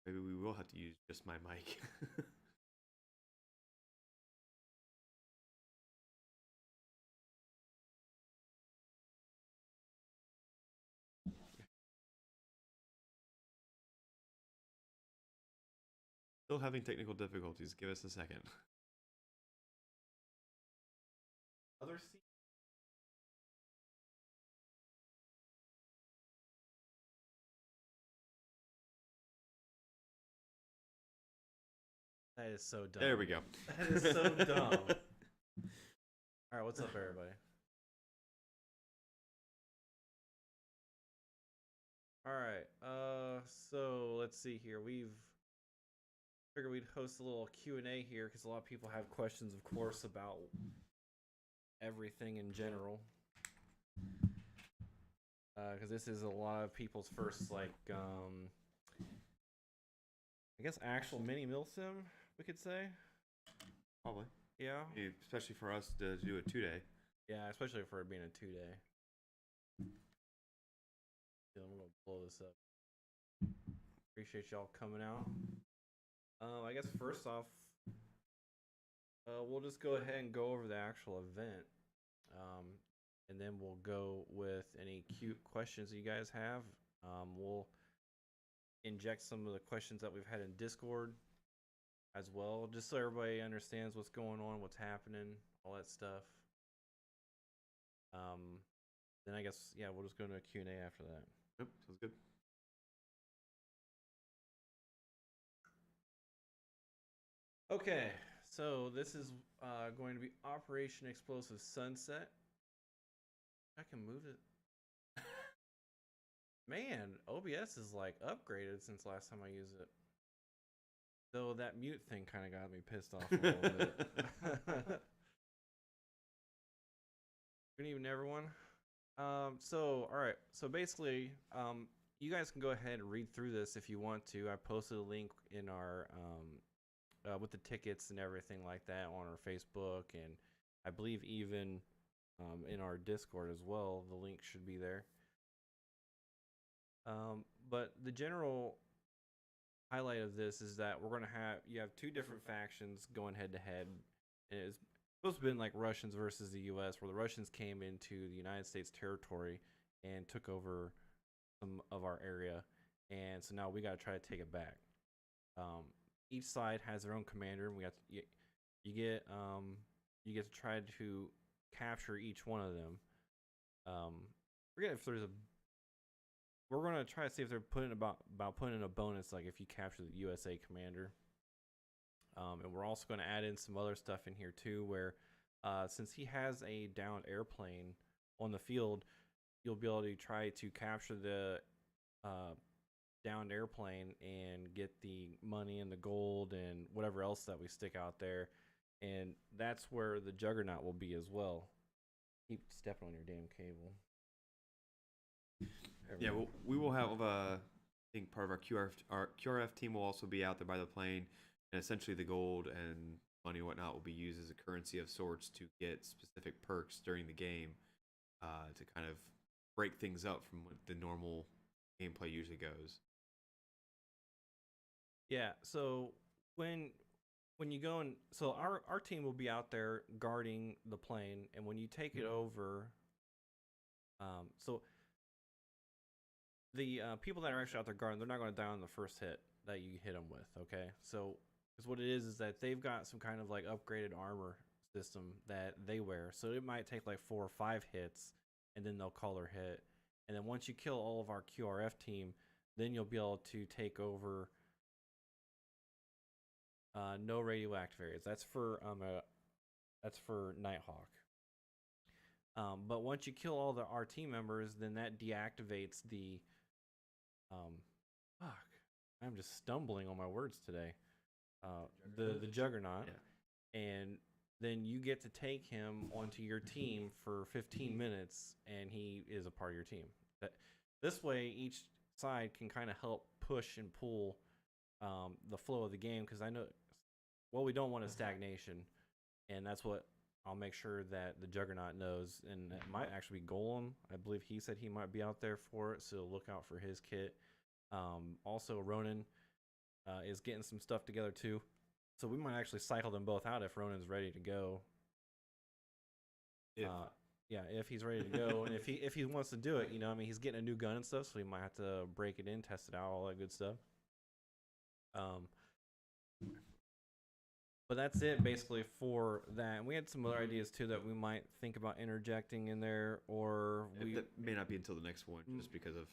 Maybe we will have to use just my mic. Still having technical difficulties. Give us a second. Other seat. That is so dumb. There we go. That is so dumb. All right, what's up, everybody? All right. So let's see here. We've figured we'd host a little Q&A here because a lot of people have questions, of course, about everything in general. Because this is a lot of people's first, like, I guess actual mini milsim, we could say. Probably. Yeah. Especially for us to do a 2-day. Yeah, especially for it being a 2-day. I'm gonna blow this up. Appreciate y'all coming out. I guess first off, we'll just go ahead and go over the actual event, and then we'll go with any cute questions that you guys have. We'll inject some of the questions that we've had in Discord as well, just so everybody understands what's going on, what's happening, all that stuff. Then I guess, yeah, we'll just go into a Q&A after that. Yep, sounds good. Okay, so this is going to be Operation Explosive Sunset. I can move it. Man, OBS is like upgraded since last time I used it. Though that mute thing kind of got me pissed off a little bit. Good evening, everyone. So, all right. So basically, you guys can go ahead and read through this if you want to. I posted a link in our with the tickets and everything like that on our Facebook, and I believe even in our Discord as well. The link should be there. But the general highlight of this is that we're going to you have two different factions going head to head. It's supposed to have been like Russians versus the US, where the Russians came into the United States territory and took over some of our area, and so now we got to try to take it back. Each side has their own commander, and you get to try to capture each one of them. Forget if we're gonna try to see if they're putting about putting in a bonus, like if you capture the USA commander. And we're also going to add in some other stuff in here too, where since he has a downed airplane on the field, you'll be able to try to capture the downed airplane and get the money and the gold and whatever else that we stick out there. And that's where the Juggernaut will be as well. Keep stepping on your damn cable. Yeah, well, we will have, I think part of our QRF team will also be out there by the plane, and essentially the gold and money and whatnot will be used as a currency of sorts to get specific perks during the game, to kind of break things up from what the normal gameplay usually goes. Yeah, so when you go and so our team will be out there guarding the plane, and when you take it over, so the people that are actually out there guarding, they're not going to die on the first hit that you hit them with. Okay, so because what it is that they've got some kind of like upgraded armor system that they wear, so it might take like 4 or 5 hits, and then they'll call their hit, and then once you kill all of our QRF team, then you'll be able to take over. No radioactive areas. That's for Nighthawk. But once you kill all our team members, then that deactivates the fuck. I'm just stumbling on my words today. The Juggernaut, yeah. And then you get to take him onto your team for 15 minutes, and he is a part of your team. This way, each side can kind of help push and pull the flow of the game, because I know what we don't want is stagnation, and that's what I'll make sure that the Juggernaut knows. And it might actually be Golem. I believe he said he might be out there for it, so look out for his kit. Also, Ronan is getting some stuff together too, so we might actually cycle them both out if Ronan's ready to go. If he's ready to go, and if he wants to do it, I mean, he's getting a new gun and stuff, so he might have to break it in, test it out, all that good stuff. But that's it basically for that. And we had some other ideas too that we might think about interjecting in there, or that may not be until the next one, just because of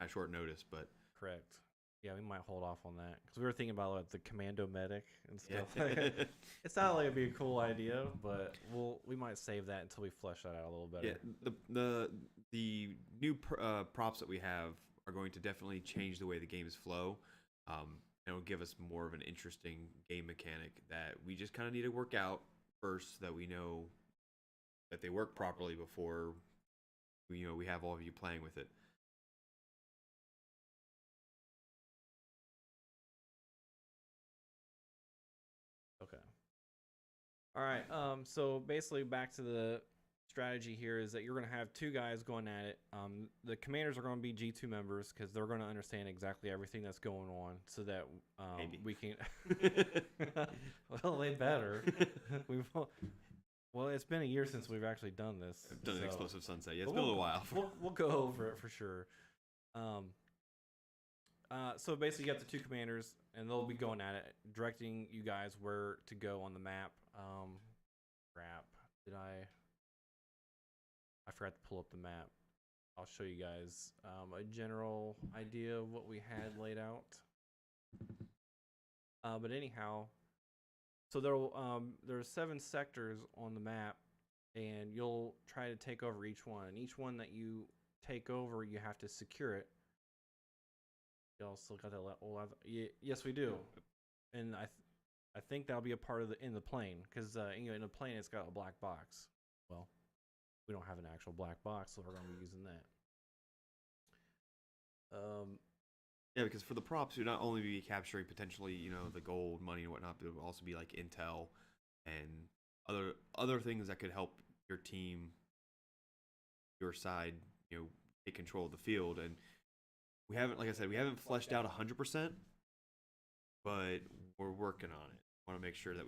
short notice. But correct. Yeah, we might hold off on that because we were thinking about like the commando medic and stuff. Yeah. It sounded like it'd be a cool idea, but we might save that until we flesh that out a little better. Yeah, the new props that we have are going to definitely change the way the games flow. And it'll give us more of an interesting game mechanic that we just kind of need to work out first, so that we know that they work properly before we have all of you playing with it. Okay. All right. So basically, back to the strategy here is that you're going to have 2 guys going at it. The commanders are going to be G2 members because they're going to understand exactly everything that's going on, so that we can. Well, they better. Well, it's been a year since we've actually done this. I've done an Explosive Sunset. Yeah, it's been a little while. We'll go over it for sure. So basically, you got the 2 commanders, and they'll be going at it, directing you guys where to go on the map. Crap. I forgot to pull up the map. I'll show you guys a general idea of what we had laid out. But anyhow, so there's 7 sectors on the map, and you'll try to take over each one. And each one that you take over, you have to secure it. Y'all still got that? Yes, we do. And I think that'll be a part of in the plane, because in the plane it's got a black box. Well, we don't have an actual black box, so we're going to be using that. Yeah, because for the props, you'll not only be capturing potentially, the gold, money, and whatnot, but it will also be like intel and other things that could help your team, your side, take control of the field. And we haven't, like I said, we haven't fleshed out 100%, but we're working on it. Want to make sure that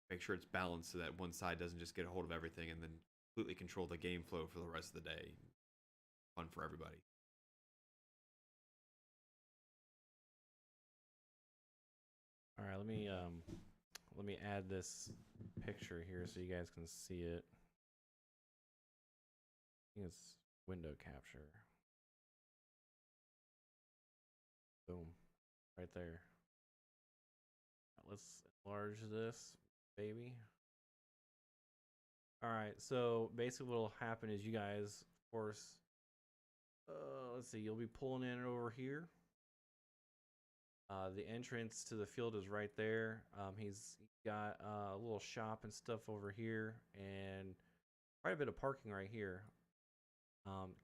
it's balanced, so that one side doesn't just get a hold of everything and then completely control the game flow for the rest of the day. Fun for everybody. All right, let me add this picture here so you guys can see it. I think it's window capture. Boom. Right there. Let's enlarge this, baby. Alright, so basically what will happen is you guys, of course, let's see, you'll be pulling in over here. The entrance to the field is right there. He's got a little shop and stuff over here, and quite a bit of parking right here.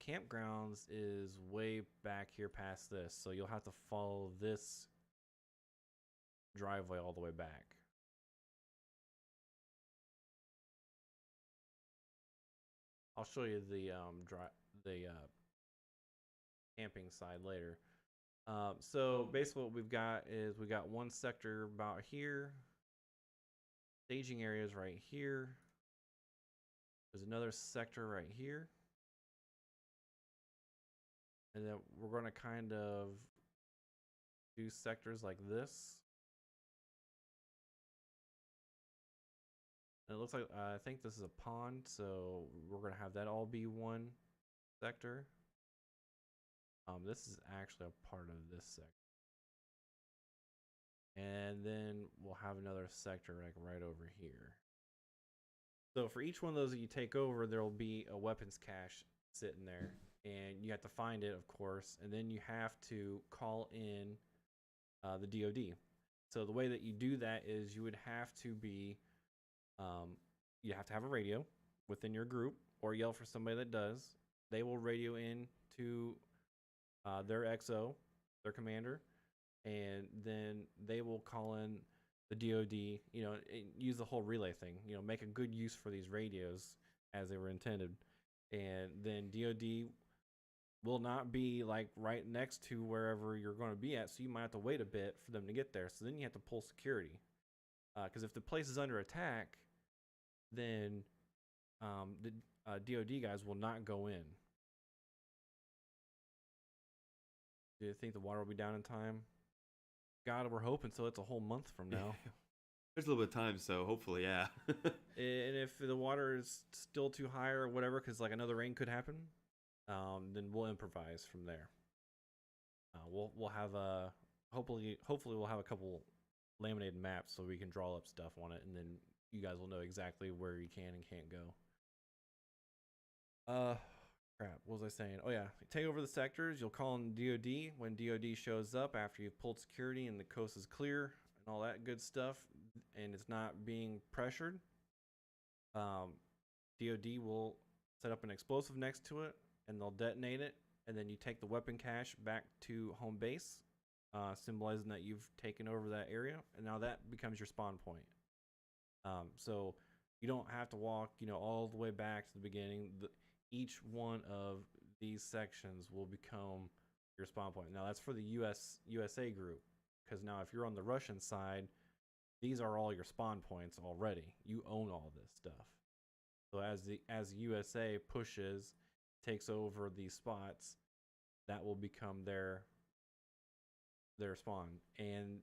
Campgrounds is way back here past this, so you'll have to follow this driveway all the way back. I'll show you the camping side later. So basically what we've got is we got one sector about here. Staging areas right here. There's another sector right here. And then we're going to kind of do sectors like this. And it looks like, I think this is a pond, so we're going to have that all be one sector. This is actually a part of this sector. And then we'll have another sector like right over here. So for each one of those that you take over, there will be a weapons cache sitting there. And you have to find it, of course. And then you have to call in the DOD. So the way that you do that is you would have to be, you have to have a radio within your group or yell for somebody that does. They will radio in to their XO, their commander, and then they will call in the DOD, you know, use the whole relay thing, you know, make a good use for these radios as they were intended. And then DOD will not be like right next to wherever you're going to be at, so you might have to wait a bit for them to get there. So then you have to pull security, because if the place is under attack, then the DOD guys will not go in. Do you think the water will be down in time? God, we're hoping so. It's a whole month from now. There's a little bit of time, so hopefully, yeah. And if the water is still too high or whatever, because like another rain could happen, then we'll improvise from there. We'll have a hopefully we'll have a couple laminated maps so we can draw up stuff on it, and then you guys will know exactly where you can and can't go. Crap, what was I saying? Oh yeah, take over the sectors. You'll call in DOD when DOD shows up after you've pulled security and the coast is clear and all that good stuff, and it's not being pressured. DOD will set up an explosive next to it, and they'll detonate it, and then you take the weapon cache back to home base, symbolizing that you've taken over that area, and now that becomes your spawn point. So you don't have to walk, you know, all the way back to the beginning. Each one of these sections will become your spawn point. Now that's for the USA group, because now if you're on the Russian side, these are all your spawn points already. You own all this stuff. So as the USA pushes, takes over these spots, that will become their spawn, and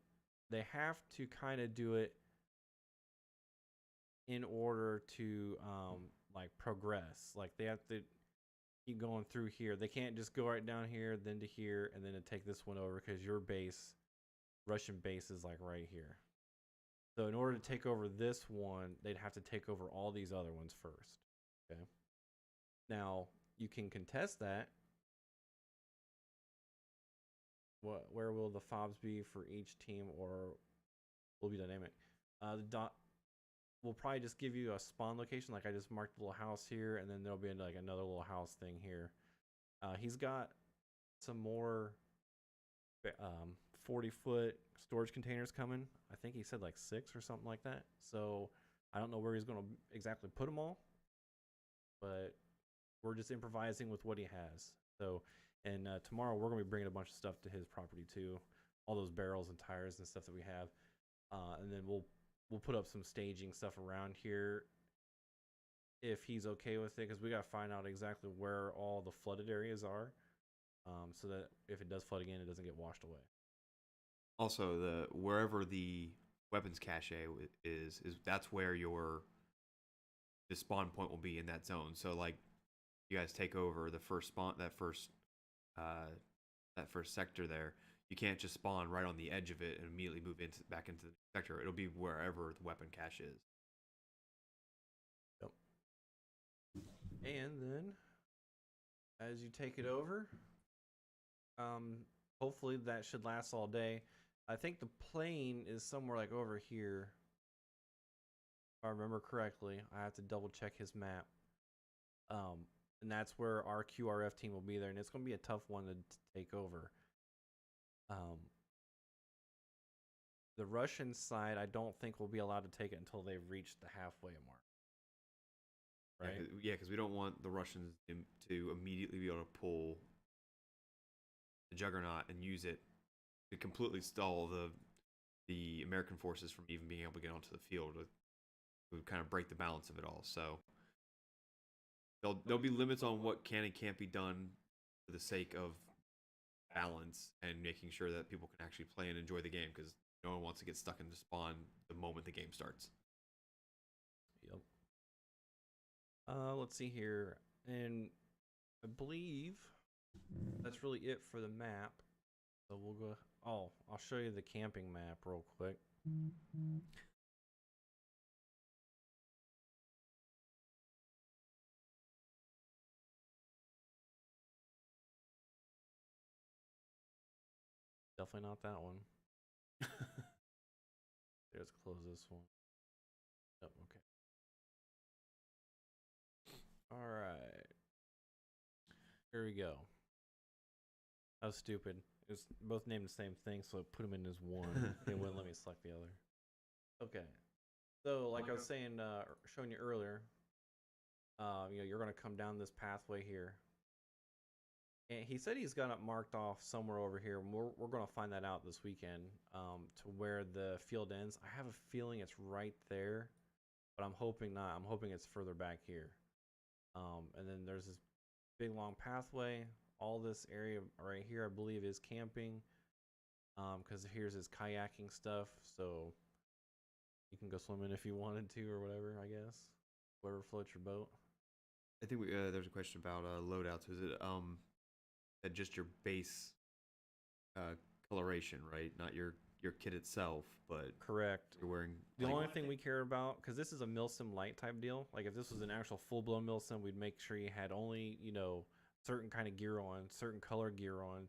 they have to kind of do it in order to like progress. Like they have to keep going through here. They can't just go right down here, then to here, and then to take this one over, because your base, Russian base, is like right here. So in order to take over this one, they'd have to take over all these other ones first. Okay. Now you can contest that. Where will the fobs be for each team, or will be dynamic? We'll probably just give you a spawn location. Like I just marked a little house here, and then there'll be like another little house thing here. He's got some more 40-foot storage containers coming. I think he said like 6 or something like that. So I don't know where he's going to exactly put them all, but we're just improvising with what he has. So, and tomorrow we're going to be bringing a bunch of stuff to his property too, all those barrels and tires and stuff that we have, and then we'll put up some staging stuff around here if he's okay with it, because we got to find out exactly where all the flooded areas are, so that if it does flood again, it doesn't get washed away. Also, wherever the weapons cache is that's where the spawn point will be in that zone. So like you guys take over the first spawn, uh, that first sector there, you can't just spawn right on the edge of it and immediately move back into the sector. It'll be wherever the weapon cache is. Yep. And then, as you take it over, hopefully that should last all day. I think the plane is somewhere like over here. If I remember correctly, I have to double check his map. And that's where our QRF team will be there, and it's going to be a tough one to take over. The Russian side, I don't think will be allowed to take it until they've reached the halfway mark. Right? Yeah, because we don't want the Russians to immediately be able to pull the Juggernaut and use it to completely stall the American forces from even being able to get onto the field. It would kind of break the balance of it all. So there'll be limits on what can and can't be done for the sake of balance and making sure that people can actually play and enjoy the game, because no one wants to get stuck into spawn the moment the game starts. Yep. Let's see here, and I believe that's really it for the map. So we'll go. Oh, I'll show you the camping map real quick. Definitely not that one. Let's close this one. Yep, okay. All right. Here we go. That was stupid. It's both named the same thing, so I put them in as one. It wouldn't let me select the other. Okay. So, like I was saying, showing you earlier, you're going to come down this pathway here. And he said he's got it marked off somewhere over here. We're going to find that out this weekend, to where the field ends. I have a feeling it's right there, but I'm hoping not. I'm hoping it's further back here. And then there's this big long pathway. All this area right here, I believe, is camping. Because here's his kayaking stuff, so you can go swimming if you wanted to or whatever. I guess whatever floats your boat. I think there's a question about loadouts. Is it just your base coloration, right? Not your kit itself, but correct. You're wearing the only thing we care about, because this is a milsim light type deal. Like if this was an actual full blown milsim, we'd make sure you had only certain kind of gear on, certain color gear on,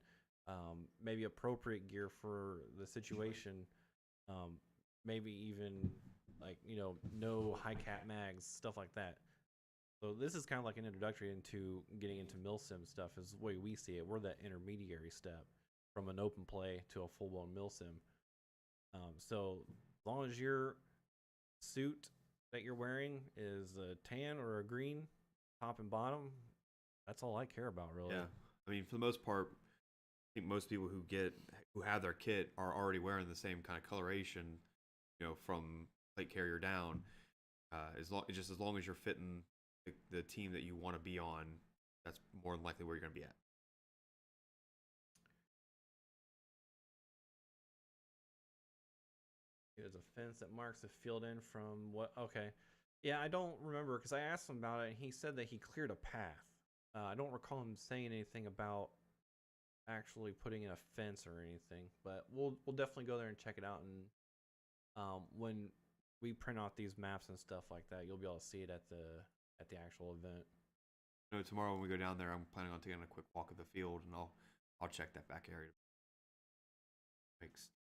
maybe appropriate gear for the situation. Maybe even like no high cap mags, stuff like that. So this is kind of like an introductory into getting into milsim stuff, is the way we see it. We're that intermediary step from an open play to a full blown milsim. So as long as your suit that you're wearing is a tan or a green, top and bottom, that's all I care about, really. Yeah, I mean, for the most part, I think most people who have their kit are already wearing the same kind of coloration, from plate carrier down. As long as you're fitting the team that you want to be on, that's more than likely where you're going to be at. There's a fence that marks the field end from what? Okay. Yeah, I don't remember because I asked him about it and he said that he cleared a path. I don't recall him saying anything about actually putting in a fence or anything, but we'll definitely go there and check it out. And when we print out these maps and stuff like that, you'll be able to see it at the actual event. Tomorrow when we go down there, I'm planning on taking a quick walk of the field, and I'll check that back area.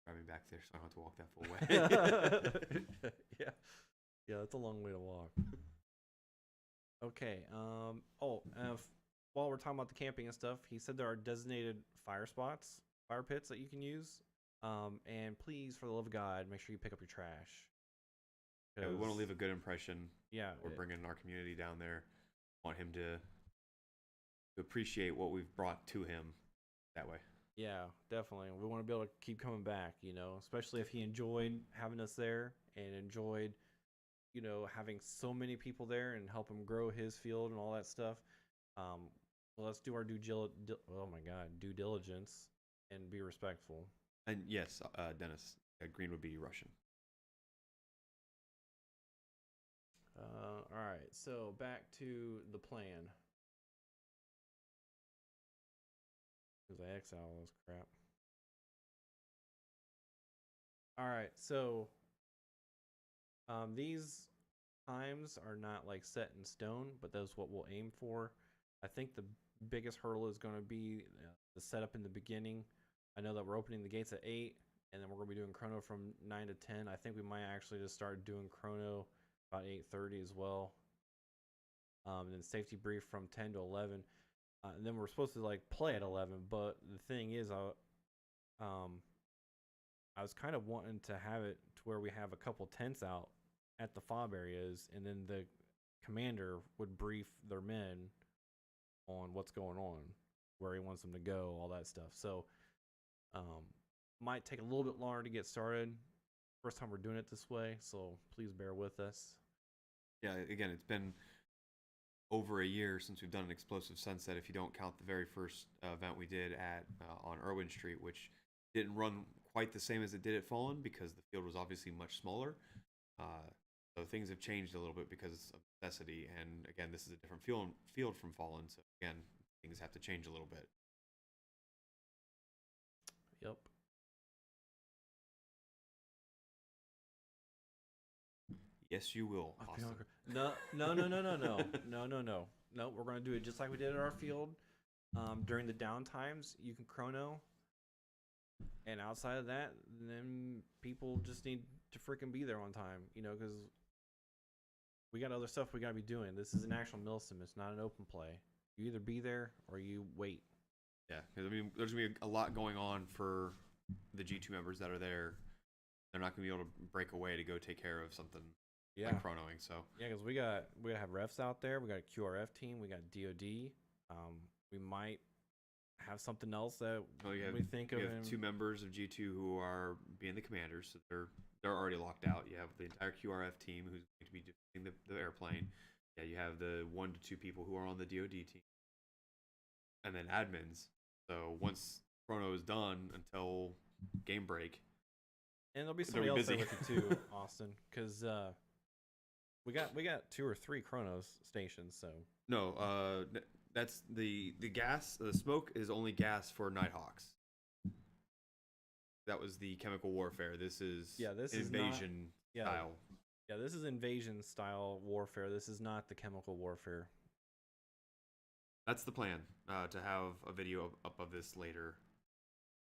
Driving back there, so I don't have to walk that full way. Yeah, that's a long way to walk. Okay. While we're talking about the camping and stuff, he said there are designated fire pits that you can use. And please, for the love of God, make sure you pick up your trash. Yeah, we want to leave a good impression. Yeah, we're bringing our community down there. Want him to appreciate what we've brought to him that way. Yeah, definitely. We want to be able to keep coming back, especially if he enjoyed having us there and enjoyed, having so many people there and help him grow his field and all that stuff. Let's do our due diligence and be respectful. And yes, Dennis, green would be Russian. All right, so back to the plan. Because I X out all this crap. All right, so these times are not like set in stone, but that's what we'll aim for. I think the biggest hurdle is going to be the setup in the beginning. I know that we're opening the gates at 8, and then we're going to be doing chrono from 9 to 10. I think we might actually just start doing chrono about 8:30 as well. And then safety brief from 10 to 11. And then we're supposed to like play at 11, but the thing is, I was kind of wanting to have it to where we have a couple tents out at the fob areas, and then the commander would brief their men on what's going on, where he wants them to go, all that stuff. So, might take a little bit longer to get started. First time we're doing it this way, so please bear with us. Yeah, again, it's been over a year since we've done an explosive sunset. If you don't count the very first event we did at on Irwin Street, which didn't run quite the same as it did at Fallen because the field was obviously much smaller. So things have changed a little bit because of necessity. And again, this is a different field from Fallen. So again, things have to change a little bit. Yep. Yes, you will, Austin. No. No, we're going to do it just like we did at our field. During the down times, you can chrono. And outside of that, then people just need to freaking be there on time, because we got other stuff we got to be doing. This is an actual mill sim. It's not an open play. You either be there or you wait. Yeah, because there's going to be a lot going on for the G2 members that are there. They're not going to be able to break away to go take care of something like chronoing. So yeah, because we got to have refs out there. We got a QRF team. We got DoD. We might have something else that we think of. You have 2 members of G2 who are being the commanders, so they're already locked out. You have the entire QRF team who's going to be defending the airplane. Yeah, you have the 1 to 2 people who are on the DoD team, and then admins. So once chrono is done until game break, and there'll be somebody else there with you too, Austin, because we got 2 or 3 chronos stations. So no, that's the gas. The smoke is only gas for Nighthawks. That was the chemical warfare. This is invasion style. Yeah, this is invasion style warfare. This is not the chemical warfare. That's the plan. To have a video up of this later.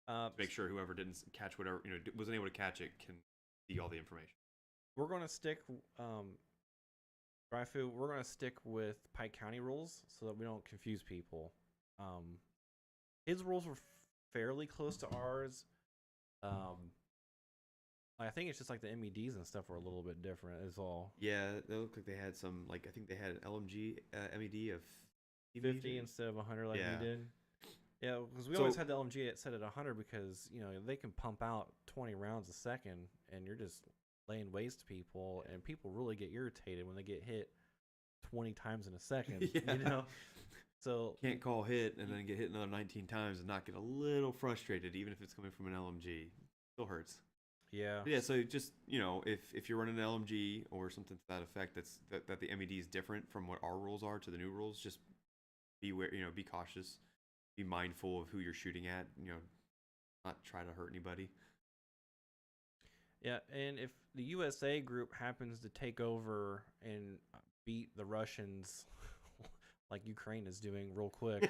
To make sure whoever didn't catch whatever wasn't able to catch it can see all the information. We're gonna stick. We're going to stick with Pike County rules so that we don't confuse people. His rules were fairly close to ours. I think it's just like the MEDs and stuff were a little bit different is all. Yeah, they look like they had some, I think they had an LMG MED of 50 instead of 100 like we did. Yeah, because we always had the LMG set at 100 because, they can pump out 20 rounds a second and you're just laying waste to people, and people really get irritated when they get hit 20 times in a second. So can't call hit and then get hit another 19 times and not get a little frustrated, even if it's coming from an LMG. Still hurts. Yeah. So just if you're running an LMG or something to that effect, that the MED is different from what our rules are to the new rules. Just beware. Be cautious. Be mindful of who you're shooting at. Not try to hurt anybody. Yeah, and if the USA group happens to take over and beat the Russians like Ukraine is doing real quick.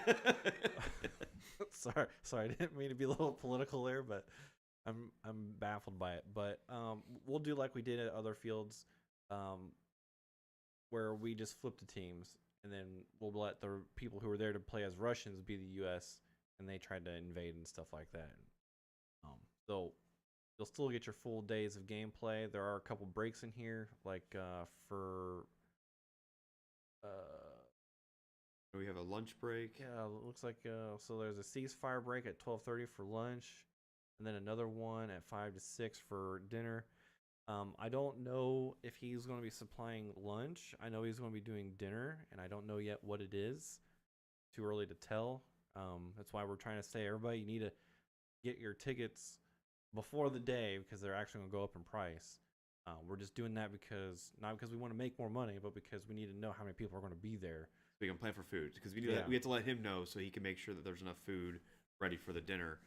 Sorry, I didn't mean to be a little political there, but I'm baffled by it. But we'll do like we did at other fields, where we just flip the teams, and then we'll let the people who are there to play as Russians be the US, and they tried to invade and stuff like that. So you'll still get your full days of gameplay. There are a couple breaks in here, like for we have a lunch break. Yeah, it looks like so there's a ceasefire break at 12:30 for lunch, and then another one at 5 to 6 for dinner. I don't know if he's going to be supplying lunch. I know he's going to be doing dinner, and I don't know yet what it is. Too early to tell. That's why we're trying to say, everybody, you need to get your tickets before the day because they're actually going to go up in price. We're just doing that not because we want to make more money, but because we need to know how many people are going to be there. So we can plan for food because we have to let him know so he can make sure that there's enough food ready for the dinner.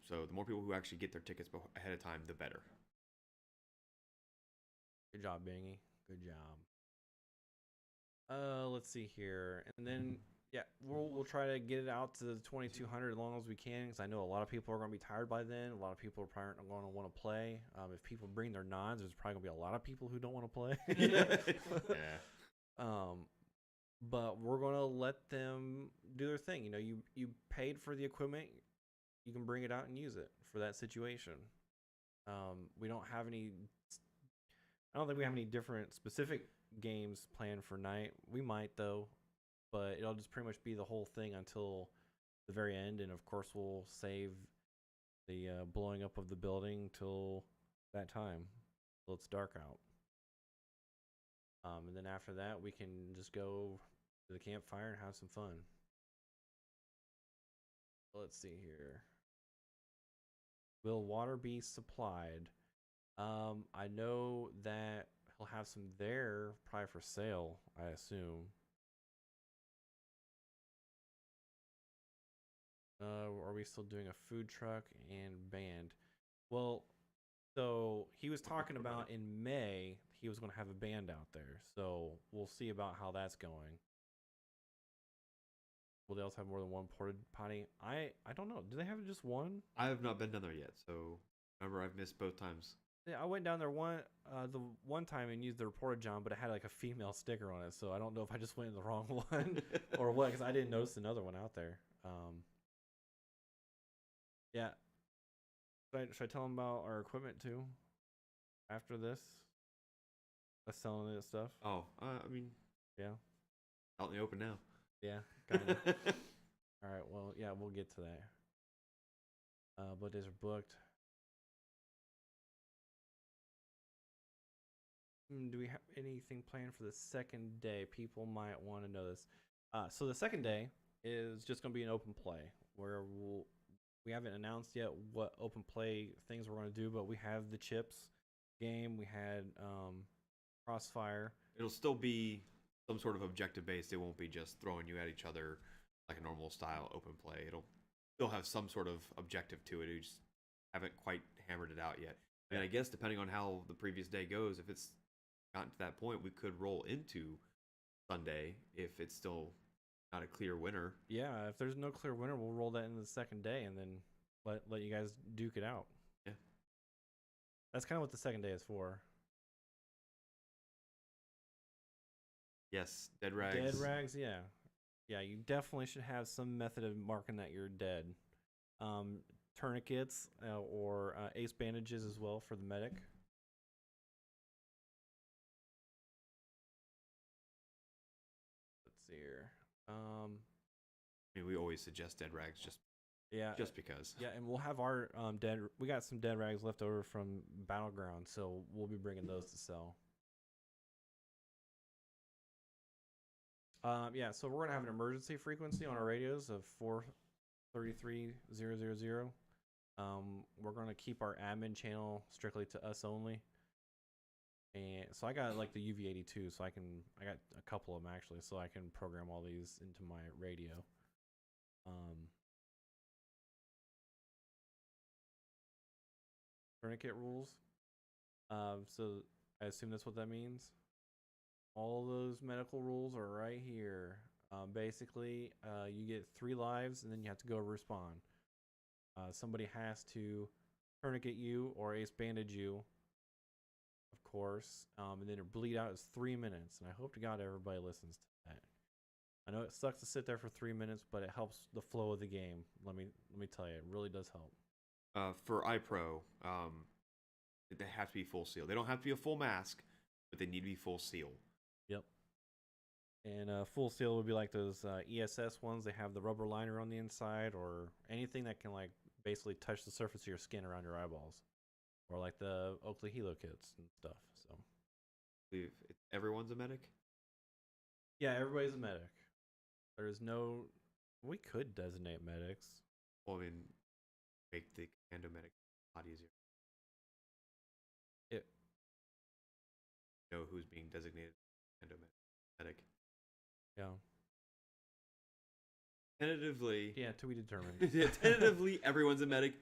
So the more people who actually get their tickets ahead of time, the better. Good job, Bingy. Good job. Let's see here, and then yeah, we'll try to get it out to the 2,200 as long as we can, because I know a lot of people are going to be tired by then. A lot of people are probably not going to want to play. If people bring their nons, there's probably going to be a lot of people who don't want to play. Yeah. But we're going to let them do their thing. You know, you paid for the equipment, you can bring it out and use it for that situation. We don't have any. I don't think we have any different specific games planned for night. We might though, but it'll just pretty much be the whole thing until the very end, and of course we'll save the blowing up of the building till that time, till it's dark out. And then after that, we can just go to the campfire and have some fun. Let's see here. Will water be supplied? I know that he'll have some there, probably for sale, I assume. Are we still doing a food truck and band? Well, so he was talking about in May he was going to have a band out there, so we'll see about how that's going. Will they also have more than one porta potty? I don't know. Do they have just one? I have not been down there yet, so remember I've missed both times. Yeah, I went down there the one time and used their porta john, but it had like a female sticker on it, so I don't know if I just went in the wrong one or what, because I didn't notice another one out there. Yeah. Should I tell them about our equipment too? After this, us selling it stuff. Oh, I mean, Yeah. out in the open now. Yeah. Kind of. All right. Well, yeah, we'll get to that. Blood days are booked. Do we have anything planned for the second day? People might want to know this. So the second day is just going to be an open play where we haven't announced yet what open play things we're going to do, but we have the chips game. We had Crossfire. It'll still be some sort of objective based. It won't be just throwing you at each other like a normal style open play. It'll still have some sort of objective to it. We just haven't quite hammered it out yet. And I guess depending on how the previous day goes, if it's gotten to that point, we could roll into Sunday if it's still not a clear winner. Yeah, if there's no clear winner, we'll roll that into the second day and then let you guys duke it out. Yeah. That's kind of what the second day is for. Yes, dead rags. Dead rags, yeah. Yeah, you definitely should have some method of marking that you're dead. Tourniquets or ace bandages as well for the medic. Let's see here. I mean, we always suggest dead rags just because. Yeah, and we'll have our we got some dead rags left over from Battleground, so we'll be bringing those to sell. Yeah, so we're gonna have an emergency frequency on our radios of 433-000. We're gonna keep our admin channel strictly to us only. And so I got like the UV82, so I got a couple of them actually, so I can program all these into my radio. Tourniquet rules. So I assume that's what that means. All those medical rules are right here. Basically, you get 3 lives, and then you have to go respawn. Somebody has to tourniquet you or ace bandage you, of course, and then a bleed out is 3 minutes. And I hope to God everybody listens to that. I know it sucks to sit there for 3 minutes, but it helps the flow of the game. Let me tell you, it really does help. For iPro, they have to be full seal. They don't have to be a full mask, but they need to be full seal. Yep. And full seal would be like those ESS ones. They have the rubber liner on the inside, or anything that can like basically touch the surface of your skin around your eyeballs, or like the Oakley Helo kits and stuff. So, everyone's a medic. Yeah, everybody's a medic. There's no. We could designate medics. Well, I mean, make the commando medic a lot easier. It. Know who's being designated commando medic. Yeah. Tentatively, Yeah, to be determined. yeah, tentatively, everyone's a medic.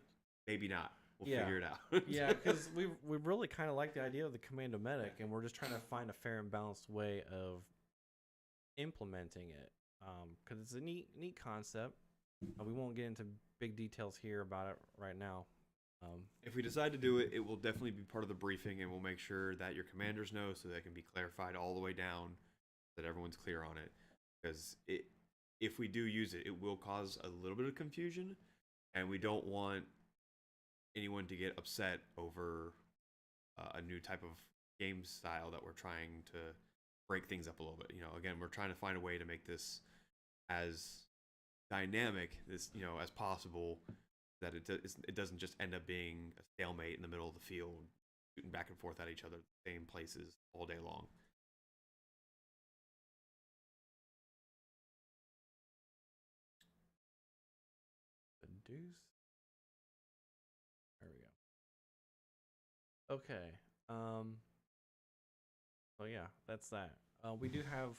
Maybe not. We'll Yeah. figure it out. Yeah, because we really kind of like the idea of the commando medic, and we're just trying to find a fair and balanced way of implementing it. Because it's a neat concept. We won't get into big details here about it right now. If we decide to do it, it will definitely be part of the briefing, and we'll make sure that your commanders know so that it can be clarified all the way down, that everyone's clear on it. Because if we do use it, it will cause a little bit of confusion, and we don't want anyone to get upset over a new type of game style that we're trying to break things up a little bit. Again, we're trying to find a way to make this as dynamic as possible, that it doesn't just end up being a stalemate in the middle of the field, shooting back and forth at each other, same places all day long. The deuce. There we go. Okay. So yeah, that's that. We do have.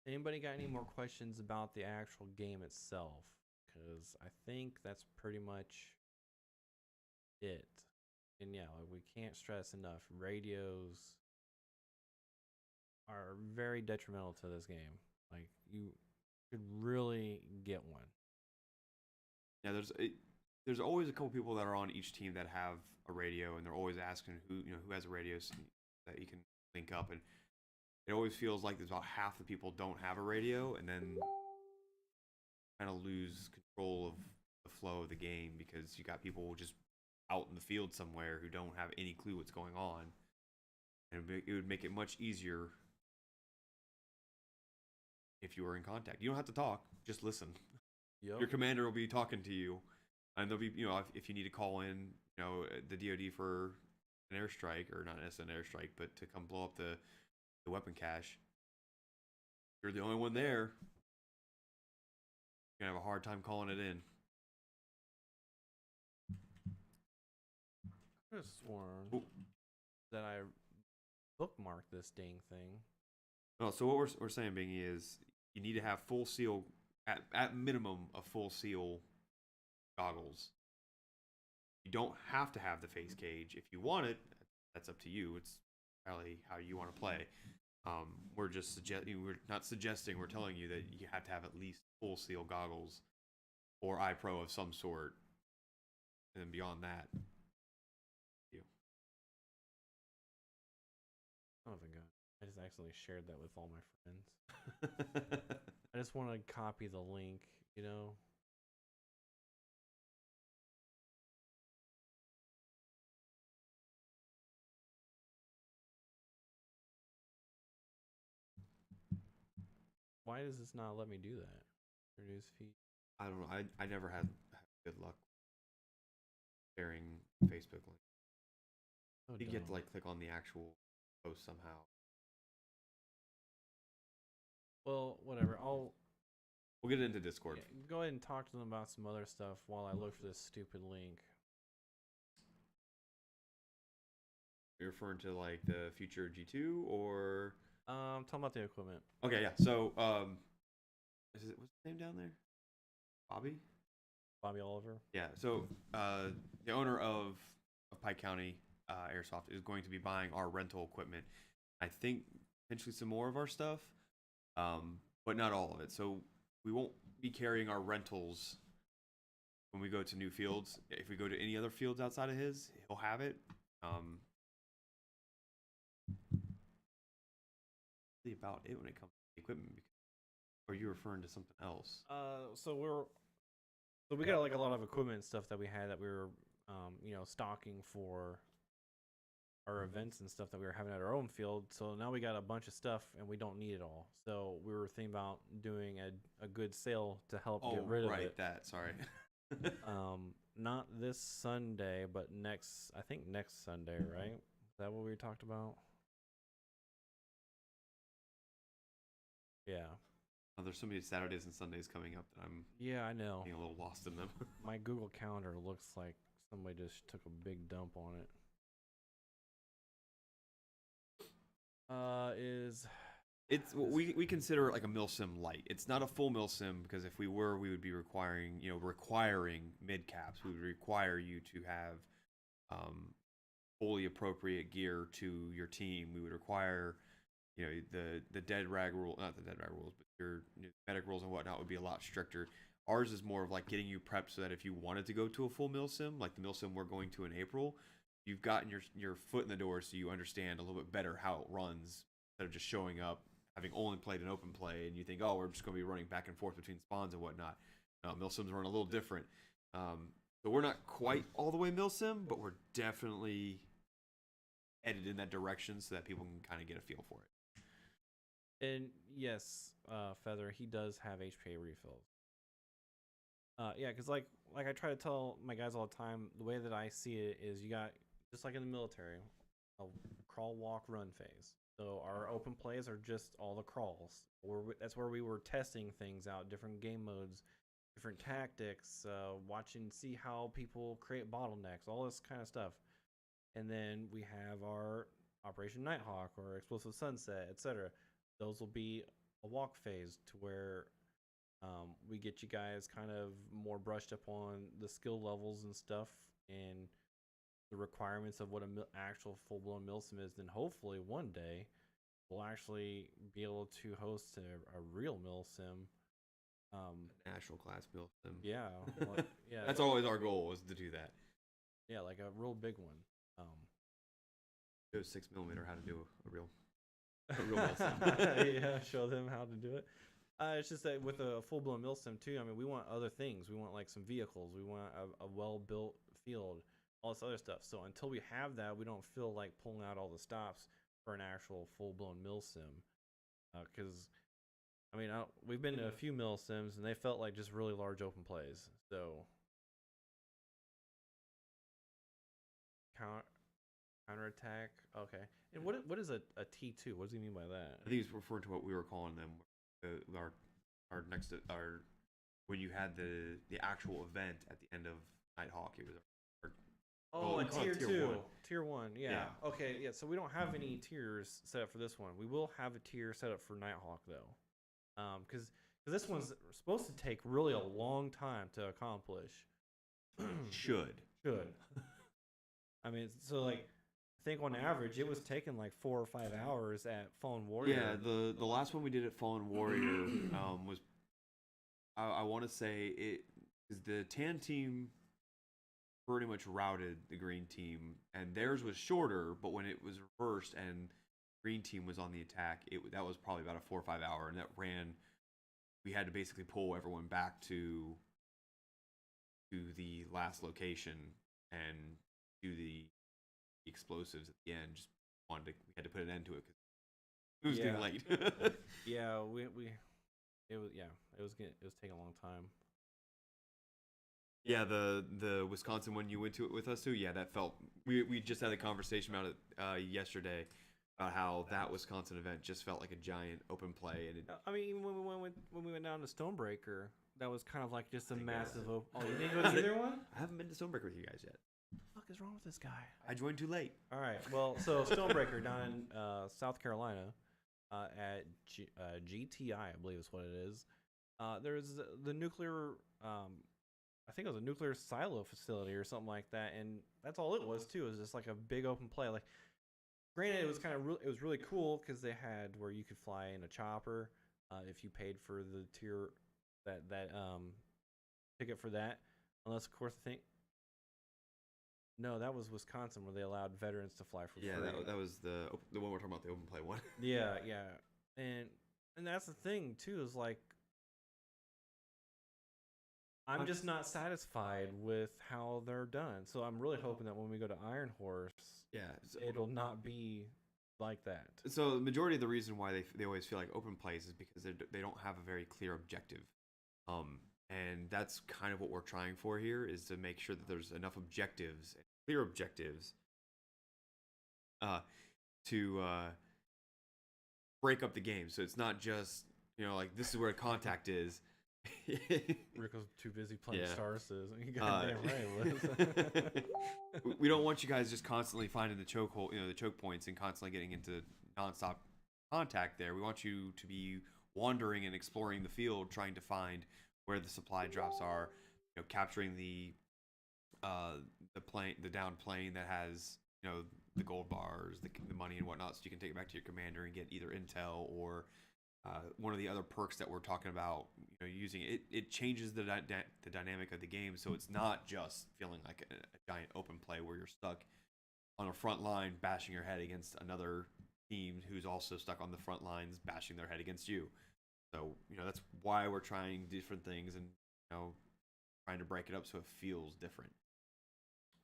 Anybody got any more questions about the actual game itself? Because I think that's pretty much it. And yeah, like, we can't stress enough. Radios are very detrimental to this game. Like, you should really get one. Yeah, there's always a couple people that are on each team that have a radio, and they're always asking who has a radio so that you can link up, and it always feels like there's about half the people don't have a radio, and then kind of lose control of the flow of the game because you got people just out in the field somewhere who don't have any clue what's going on, and it would make it much easier if you were in contact. You don't have to talk, just listen. Yep. Your commander will be talking to you, and there'll be, if you need to call in, the DoD for an airstrike, or not necessarily an airstrike, but to come blow up the weapon cache. You're the only one there. You're gonna have a hard time calling it in. I could have sworn that I bookmarked this dang thing. No, so what we're saying, Bingy, is you need to have full seal, at minimum, a full seal goggles. You don't have to have the face cage. If you want it, that's up to you. It's entirely how you want to play. We're just we're not suggesting, we're telling you that you have to have at least full seal goggles or eye pro of some sort. And then beyond that, you. Oh my god. I just accidentally shared that with all my friends. I just want to copy the link, Why does this not let me do that? Introduce feed. I don't know. I never had good luck sharing Facebook links. Oh, You get to click on the actual post somehow. Well, whatever. We'll get into Discord. Yeah, go ahead and talk to them about some other stuff while I look for this stupid link. You're referring to the future G2 or? Talking about the equipment. Okay, yeah. So, what's his name down there? Bobby Oliver. Yeah. So, the owner of Pike County Airsoft is going to be buying our rental equipment. I think potentially some more of our stuff, but not all of it. So we won't be carrying our rentals when we go to new fields. If we go to any other fields outside of his, he'll have it. About it when it comes to the equipment, or are you referring to something else? So we got a lot of equipment and stuff that we had that we were stocking for our events and stuff that we were having at our own field. So now we got a bunch of stuff and we don't need it all. So we were thinking about doing a good sale to help get rid of it. Sorry. Not this Sunday, but next Sunday, right? Is that what we talked about? Yeah. Oh, there's so many Saturdays and Sundays coming up that I'm I know. getting a little lost in them. My Google Calendar looks like somebody just took a big dump on it. Is It's we consider it like a milsim light. It's not a full milsim because if we were, we would be requiring mid caps. We would require you to have fully appropriate gear to your team. We would require the dead rag rule, not the dead rag rules, but your medic rules and whatnot would be a lot stricter. Ours is more of like getting you prepped so that if you wanted to go to a full milsim, like the milsim we're going to in April, you've gotten your foot in the door so you understand a little bit better how it runs instead of just showing up having only played an open play and you think, oh, we're just going to be running back and forth between spawns and whatnot. Milsims run a little different. So we're not quite all the way milsim, but we're definitely headed in that direction so that people can kind of get a feel for it. And yes, Feather, he does have HPA refills. Yeah, because like I try to tell my guys all the time, the way that I see it is you got, just like in the military, a crawl, walk, run phase. So our open plays are just all the crawls. That's where we were testing things out, different game modes, different tactics, watching, see how people create bottlenecks, all this kind of stuff. And then we have our Operation Nighthawk or Explosive Sunset, etc. Those will be a walk phase to where we get you guys kind of more brushed up on the skill levels and stuff and the requirements of what an actual full-blown milsim is. Then hopefully one day we'll actually be able to host a real milsim. National class milsim. Yeah. Yeah. That's always our goal, is to do that. Yeah, like a real big one. Show 6mm how to do a real milsim. Yeah, show them how to do it. It's just that with a full-blown milsim too, I mean, we want other things. We want like some vehicles. We want a well-built field, all this other stuff. So until we have that, we don't feel like pulling out all the stops for an actual full-blown milsim. Because, I mean, we've been to a few milsims, and they felt like just really large open plays. So, counterattack, okay. And what is a T2? What does he mean by that? I think he's referring to what we were calling them. Our next when you had the actual event at the end of Nighthawk, it was tier one, yeah. Okay, yeah. So we don't have any tiers set up for this one. We will have a tier set up for Nighthawk though, because this one's supposed to take really a long time to accomplish. Should. I mean, so like, I think on average it was taking like 4 or 5 hours at Fallen Warrior. Yeah, the last one we did at Fallen Warrior was, I want to say it is the tan team pretty much routed the green team, and theirs was shorter. But when it was reversed and green team was on the attack, that was probably about a 4 or 5 hour, and that ran. We had to basically pull everyone back to the last location and do the explosives at the end. Just we had to put an end to it because it was getting late. Yeah, it was taking a long time. Yeah, the Wisconsin one you went to it with us too. Yeah, that felt. We just had a conversation about it yesterday about how that Wisconsin event just felt like a giant open play. And I mean, when we went down to Stonebreaker, that was kind of like just a massive. Oh, you didn't go to either one? I haven't been to Stonebreaker with you guys yet. What the fuck is wrong with this guy? I joined too late. All right. Well, so Stonebreaker down in South Carolina at GTI, I believe is what it is. There's the nuclear. I think it was a nuclear silo facility or something like that, and that's all it was too. It was just like a big open play. Like, granted, it was it was really cool because they had where you could fly in a chopper if you paid for the tier that ticket for that. Unless, of course, I think. No, that was Wisconsin where they allowed veterans to fly for free. Yeah, that was the one we're talking about, the open play one. Yeah, and that's the thing too, is like I'm just not satisfied with how they're done. So I'm really hoping that when we go to Iron Horse, it'll not be like that. So the majority of the reason why they always feel like open plays is because they don't have a very clear objective. And that's kind of what we're trying for here, is to make sure that there's enough objectives, clear objectives, to break up the game. So it's not just, like, this is where contact is. Rico's too busy playing Star Citizen. You goddamn right, Liz. We don't want you guys just constantly finding the choke hole, the choke points, and constantly getting into nonstop contact there. We want you to be wandering and exploring the field, trying to find where the supply drops are. Capturing the downed plane that has the gold bars, the money and whatnot, so you can take it back to your commander and get either intel or one of the other perks that we're talking about. Using it, it changes the dynamic of the game, so it's not just feeling like a giant open play where you're stuck on a front line bashing your head against another team who's also stuck on the front lines bashing their head against you. So that's why we're trying different things and trying to break it up so it feels different.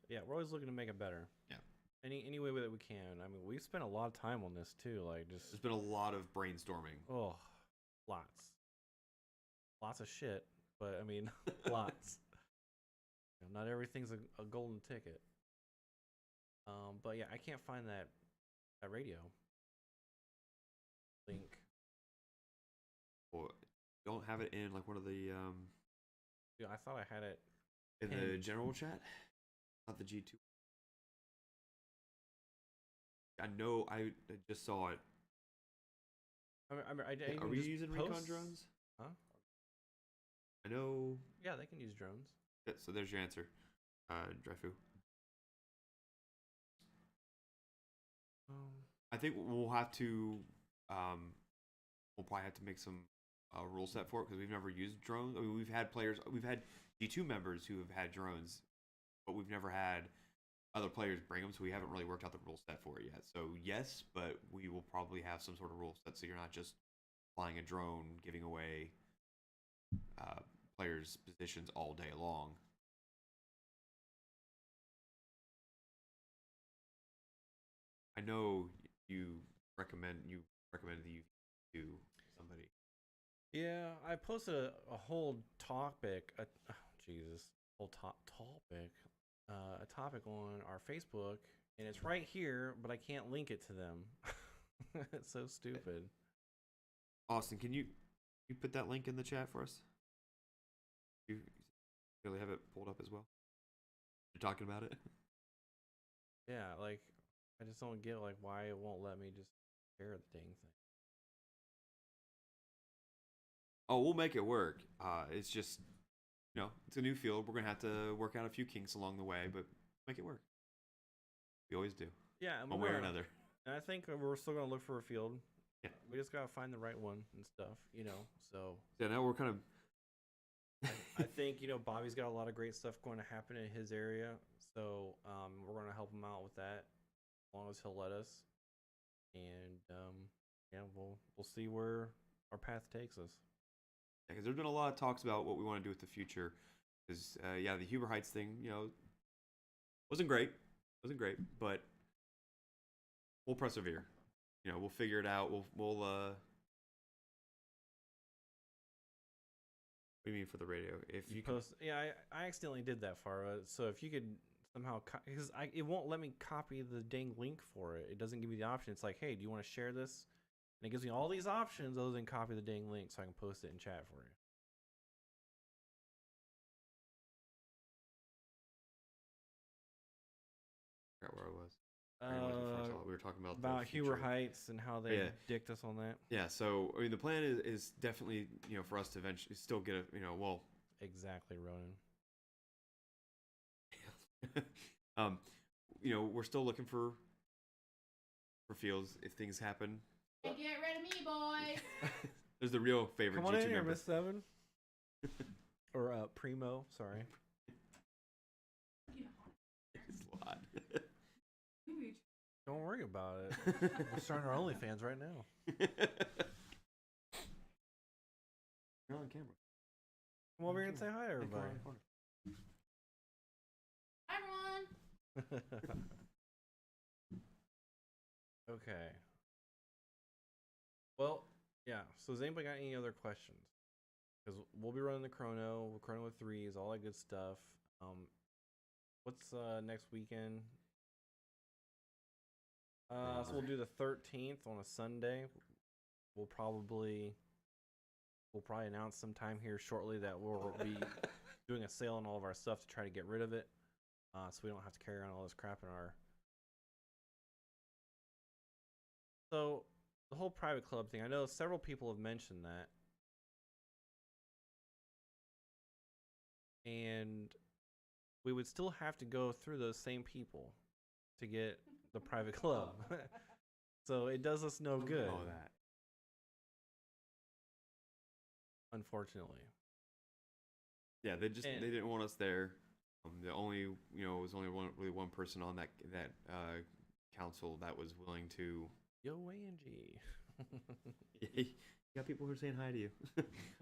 Yeah, we're always looking to make it better. Yeah. Any way that we can. I mean, we've spent a lot of time on this too. Like, there's been a lot of brainstorming. Oh, lots of shit. But I mean, lots. Not everything's a golden ticket. But yeah, I can't find that radio link. Well, you don't have it in like one of the Dude, I thought I had it in the general chat, not the G2. I know I just saw it. Are we using recon drones? Huh? I know. Yeah, they can use drones. Yeah, so there's your answer, Dryfu. I think we'll have to. We'll probably have to make some rule set for it because we've never used drones. I mean, we've had G2 members who have had drones, but we've never had other players bring them, so we haven't really worked out the rule set for it yet. So yes, but we will probably have some sort of rule set so you're not just flying a drone giving away players' positions all day long. I know you recommended the UV to somebody. Yeah, I posted a whole topic. A topic on our Facebook, and it's right here, but I can't link it to them. It's so stupid. Austin, can you put that link in the chat for us? You really have it pulled up as well? You're talking about it? Yeah, like I just don't get like why it won't let me just share the dang thing. Oh, we'll make it work. It's just it's a new field. We're gonna have to work out a few kinks along the way, but make it work. We always do. Yeah, one way or another. And I think we're still gonna look for a field. Yeah, we just gotta find the right one and stuff, So yeah, now we're kind of. I think Bobby's got a lot of great stuff going to happen in his area, so we're gonna help him out with that as long as he'll let us. And yeah, we'll see where our path takes us. Because there's been a lot of talks about what we want to do with the future. Because the Huber Heights thing, wasn't great, but we'll persevere. We'll figure it out. We'll What do you mean for the radio? If you post, I accidentally did that, Farah. So if you could somehow, because it won't let me copy the dang link for it. It doesn't give me the option. It's like, hey, do you want to share this? And it gives me all these options other than copy the dang link so I can post it in chat for you. I forgot where I was. We were talking about Huber Heights and how they dicked us on that. Yeah, so I mean, the plan is definitely for us to eventually still get a exactly, Ronan. We're still looking for fields if things happen. Get rid of me, boys. There's the real favorite. Come on G2 in here, member. Miss Seven. Or Primo, sorry. It's a lot. Don't worry about it. We're starting our OnlyFans right now. You're on camera. Come over here and say hi to everybody. Hi, everyone. Okay. Well, yeah. So has anybody got any other questions? Because we'll be running the chrono. We'll chrono with threes, all that good stuff. What's next weekend? So we'll do the 13th on a Sunday. We'll probably announce sometime here shortly that we'll be doing a sale on all of our stuff to try to get rid of it, so we don't have to carry on all this crap in our. So the whole private club thing. I know several people have mentioned that, and we would still have to go through those same people to get the private club. So it does us no good, All that. unfortunately. Yeah, they just And- they didn't want us there. The only it was only one person on that council that was willing to. Yo, Angie. You got people who are saying hi to you,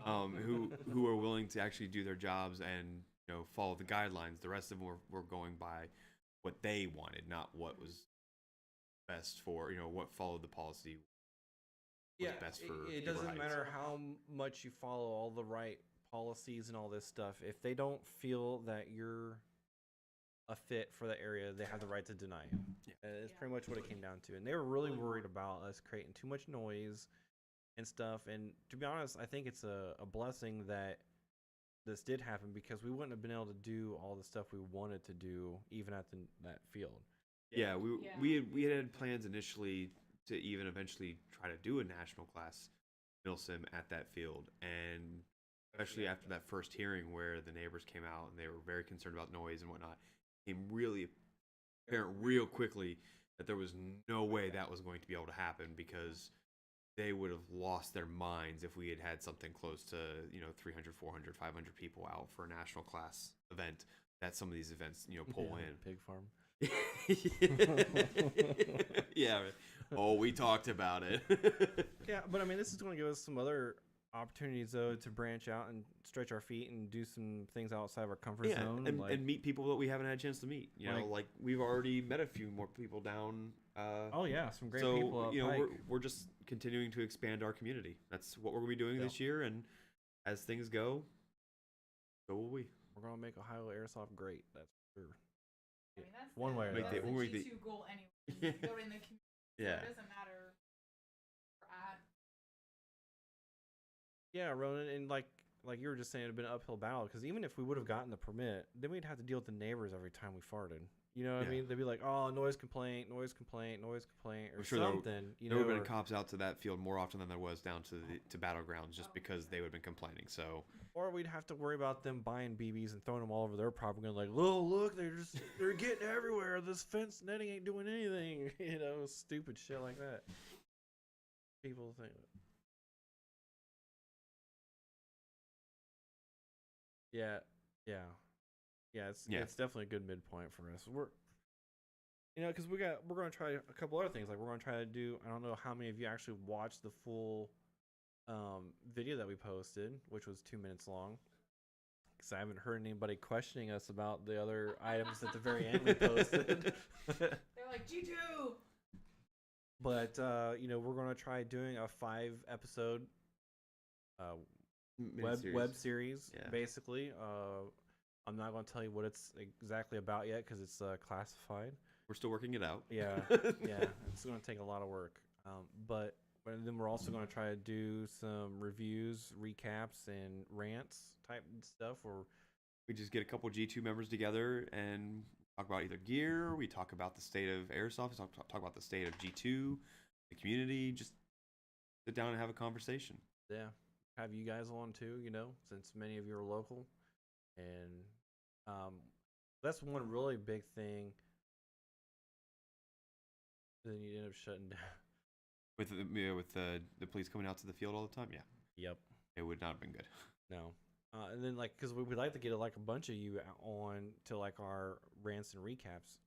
who are willing to actually do their jobs and follow the guidelines. The rest of them were going by what they wanted, not what was best for what followed the policy. Yeah, best for it labor doesn't rights. matter how much you follow all the right policies and all this stuff. If they don't feel that you're a fit for the area, they have the right to deny you. Yeah. It's pretty much what it came down to. And they were really worried about us creating too much noise and stuff. And to be honest, I think it's a blessing that this did happen, because we wouldn't have been able to do all the stuff we wanted to do even at that field. Yeah, Yeah. we had plans initially to even eventually try to do a national class milsim at that field, and especially after that first hearing where the neighbors came out and they were very concerned about noise and whatnot, it became really apparent real quickly that there was no way that was going to be able to happen, because they would have lost their minds if we had had something close to 300, 400, 500 people out for a national class event that some of these events pull in. Pig farm. Yeah. Oh, we talked about it. Yeah, but I mean, this is going to give us some other opportunities, though, to branch out and stretch our feet and do some things outside of our comfort Yeah, zone. and meet people that we haven't had a chance to meet. Like we've already met a few more people down. Oh yeah, some great So people up Pike. we're just continuing to expand our community. That's what we're gonna be doing Yeah. this year, and as things go, so will we. We're going to make Ohio Airsoft great. That's for sure. I mean, that's One way or that's another. the Make the- G2 goal anyway. Building the community. Yeah. So it doesn't matter where we're at. Yeah, Ronan, and like you were just saying, it'd been an uphill battle, because even if we would have gotten the permit, then we'd have to deal with the neighbors every time we farted. You know what I Yeah. mean? They'd be like, "Oh, noise complaint, noise complaint, noise complaint," or I'm sure something. There would have been or- cops out to that field more often than there was down to battlegrounds, just because they would have been complaining. So Or we'd have to worry about them buying BBs and throwing them all over their property, and like, "Oh, look, they're getting everywhere. This fence netting ain't doing anything." Stupid shit like that. People think. Yeah, yeah, It's Yeah. it's definitely a good midpoint for us. Because we're gonna try a couple other things. Like, we're gonna try to do. I don't know how many of you actually watched the full video that we posted, which was 2 minutes long, because I haven't heard anybody questioning us about the other items at the very end we posted. They're like, G2! But we're gonna try doing a 5-episode web series, Yeah. basically. I'm not gonna tell you what it's exactly about yet, because it's classified. we're still working it out. Yeah, it's gonna take a lot of work. But then we're also gonna try to do some reviews, recaps, and rants type stuff. Where We just get a couple G2 members together and talk about either gear. We talk about the state of Airsoft. Talk about the state of G2, the community. Just sit down and have a conversation. have you guys on too. Since many of you are local, and that's one really big thing. Then you end up shutting down. With the police coming out to the field all the time, yeah, Yep. it would not have been good. No. And then because we'd like to get a bunch of you on to our rants and recaps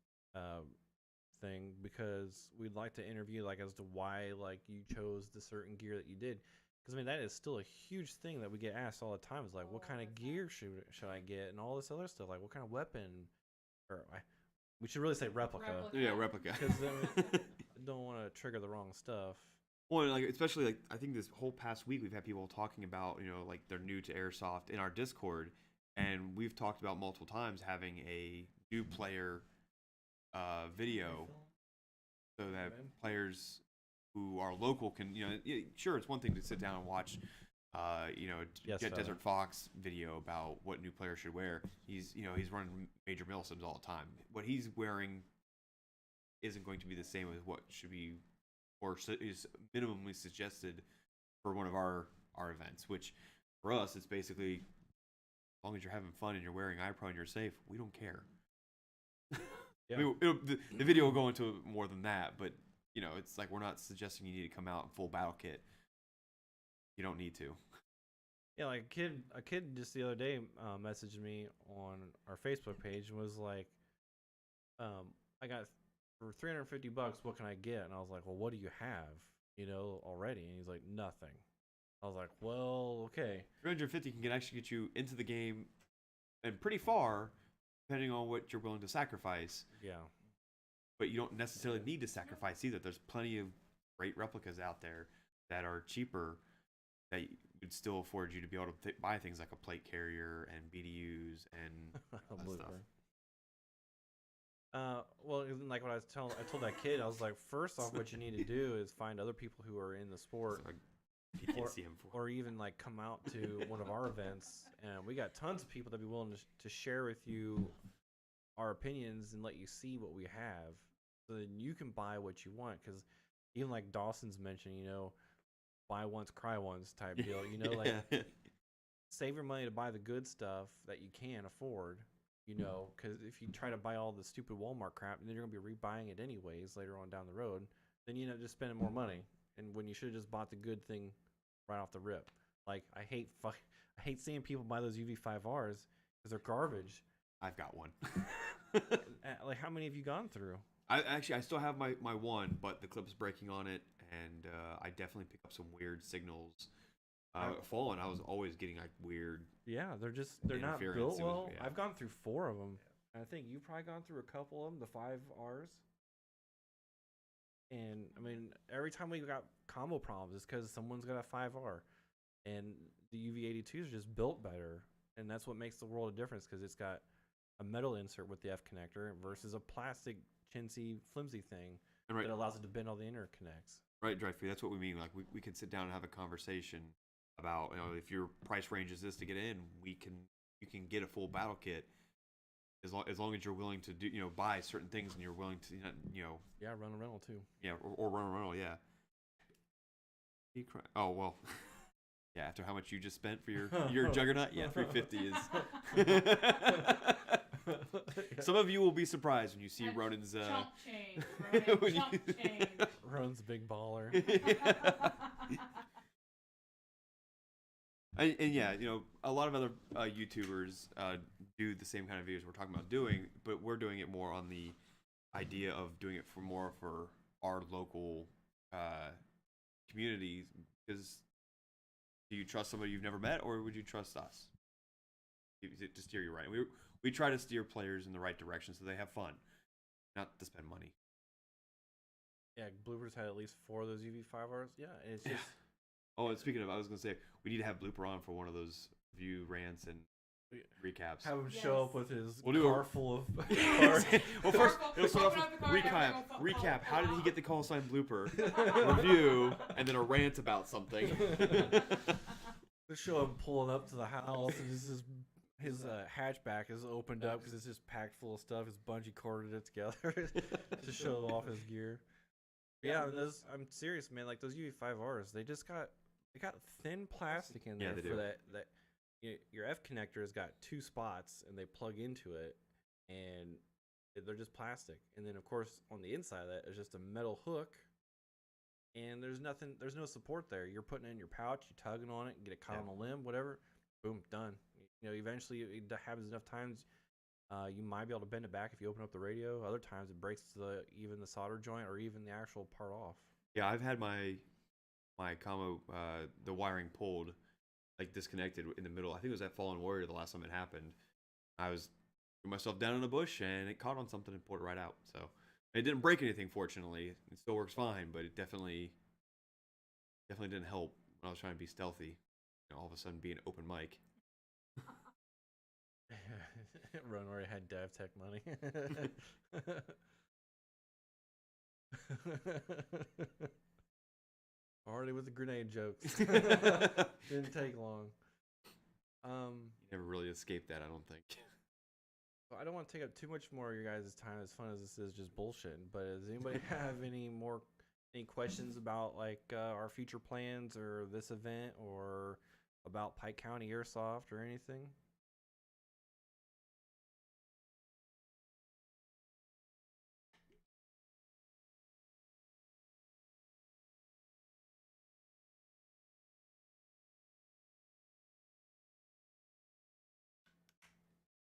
thing, because we'd like to interview as to why you chose the certain gear that you did, because I mean that is still a huge thing that we get asked all the time, is what kind of gear should I get, and all this other stuff, what kind of weapon, or we should really say replica, Yeah, replica. because I don't want to trigger the wrong stuff. Well, especially I think this whole past week we've had people talking about they're new to Airsoft in our Discord, and we've talked about multiple times having a new player video so that players who are local can sure, it's one thing to sit down and watch Yes, Jet fella. Desert Fox video about what new players should wear. He's running major milsims all the time. What he's wearing isn't going to be the same as what should be or is minimally suggested for one of our events. Which for us, it's basically as long as you're having fun and you're wearing eye pro and you're safe, we don't care. Yeah. I mean, the video will go into more than that, but it's like we're not suggesting you need to come out in full battle kit. You don't need to. Yeah, like a kid just the other day messaged me on our Facebook page and was like, I got for $350, what can I get? And I was like, well, what do you have, already? And he's like, nothing. I was like, well, okay. 350 can actually get you into the game and pretty far, depending on what you're willing to sacrifice. Yeah. But you don't necessarily need to sacrifice either. There's plenty of great replicas out there that are cheaper that would still afford you to be able to buy things like a plate carrier and BDUs and stuff. Well, like what I told that kid, I was like, first off, what you need to do is find other people who are in the sport, or even like come out to one of our events, and we got tons of people that be willing to share with you our opinions and let you see what we have, so then you can buy what you want. Because even like Dawson's mentioned, buy once, cry once type deal. Like save your money to buy the good stuff that you can afford. Because if you try to buy all the stupid Walmart crap, then you're gonna be rebuying it anyways later on down the road. Then you end up just spending more money, and when you should have just bought the good thing right off the rip. Like I hate seeing people buy those UV5Rs because they're garbage. I've got one. Like how many have you gone through? I still have my one, but the clip's breaking on it, and I definitely pick up some weird signals. Fallen, I was always getting like weird. Yeah, they're not built well. Yeah. I've gone through 4 of them. I think you've probably gone through a couple of them, the 5Rs. And I mean, every time we got combo problems, it's because someone's got a 5R, and the UV82s are just built better, and that's what makes the world of difference, because it's got a metal insert with the F connector versus a plastic chintzy flimsy thing that allows it to bend all the interconnects. Right, Drive Free. That's what we mean. Like we can sit down and have a conversation about if your price range is this to get in, you can get a full battle kit as long as you're willing to do buy certain things, and you're willing to run a rental too. Yeah, or run a rental. Yeah. Oh well. Yeah, after how much you just spent for your Juggernaut, yeah, 350 is. Some of you will be surprised when you see Ronan's chump change. Chump change. Ronan's big baller. And yeah, a lot of other YouTubers do the same kind of videos we're talking about doing, but we're doing it more on the idea of doing it for our local communities. Because do you trust somebody you've never met, or would you trust us to steer you right? We try to steer players in the right direction so they have fun, not to spend money. Yeah, Bloopers had at least 4 of those UV5Rs. Yeah, and it's just. Oh, and speaking of, I was gonna say we need to have Blooper on for one of those view rants and recaps. Have him show up with his car full of cars. Well, first it'll start off with recap. How did he get the call sign Blooper? Review, and then a rant about something. Just show him pulling up to the house, and his hatchback is opened up because it's just packed full of stuff. His bungee corded it together to show off his gear. Yeah, I'm serious, man. Like those UV5Rs, they got thin plastic in there for that. Your F connector has got 2 spots, and they plug into it, and they're just plastic. And then, of course, on the inside of that is just a metal hook, and there's no support there. You're putting it in your pouch, you're tugging on it, and get it caught on a limb, whatever. Boom, done. Eventually it happens enough times. You might be able to bend it back if you open up the radio. Other times it breaks even the solder joint or even the actual part off. Yeah, I've had my combo, the wiring pulled, like disconnected in the middle. I think it was at Fallen Warrior the last time it happened. I was threw myself down in a bush and it caught on something and pulled it right out. So it didn't break anything, fortunately. It still works fine, but it definitely didn't help when I was trying to be stealthy. All of a sudden being open mic. Ron already had DevTech money. Already with the grenade jokes. Didn't take long. You never really escaped that, I don't think. Well, I don't want to take up too much more of your guys' time, as fun as this is just bullshitting, but does anybody have any more Any questions about like our future plans or this event or about Pike County Airsoft or anything?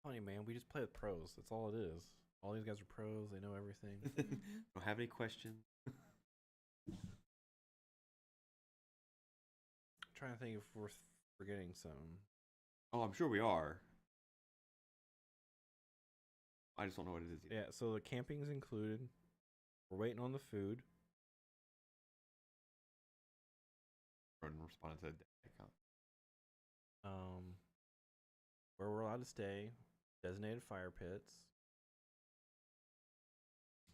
Funny man, we just play with pros. That's all it is. All these guys are pros. They know everything. Don't have any questions. Trying to think if we're forgetting something. Oh, I'm sure we are. I just don't know what it is either. Yeah, so the camping's included. We're waiting on the food. Jordan responded to the account. Where we're allowed to stay, designated fire pits.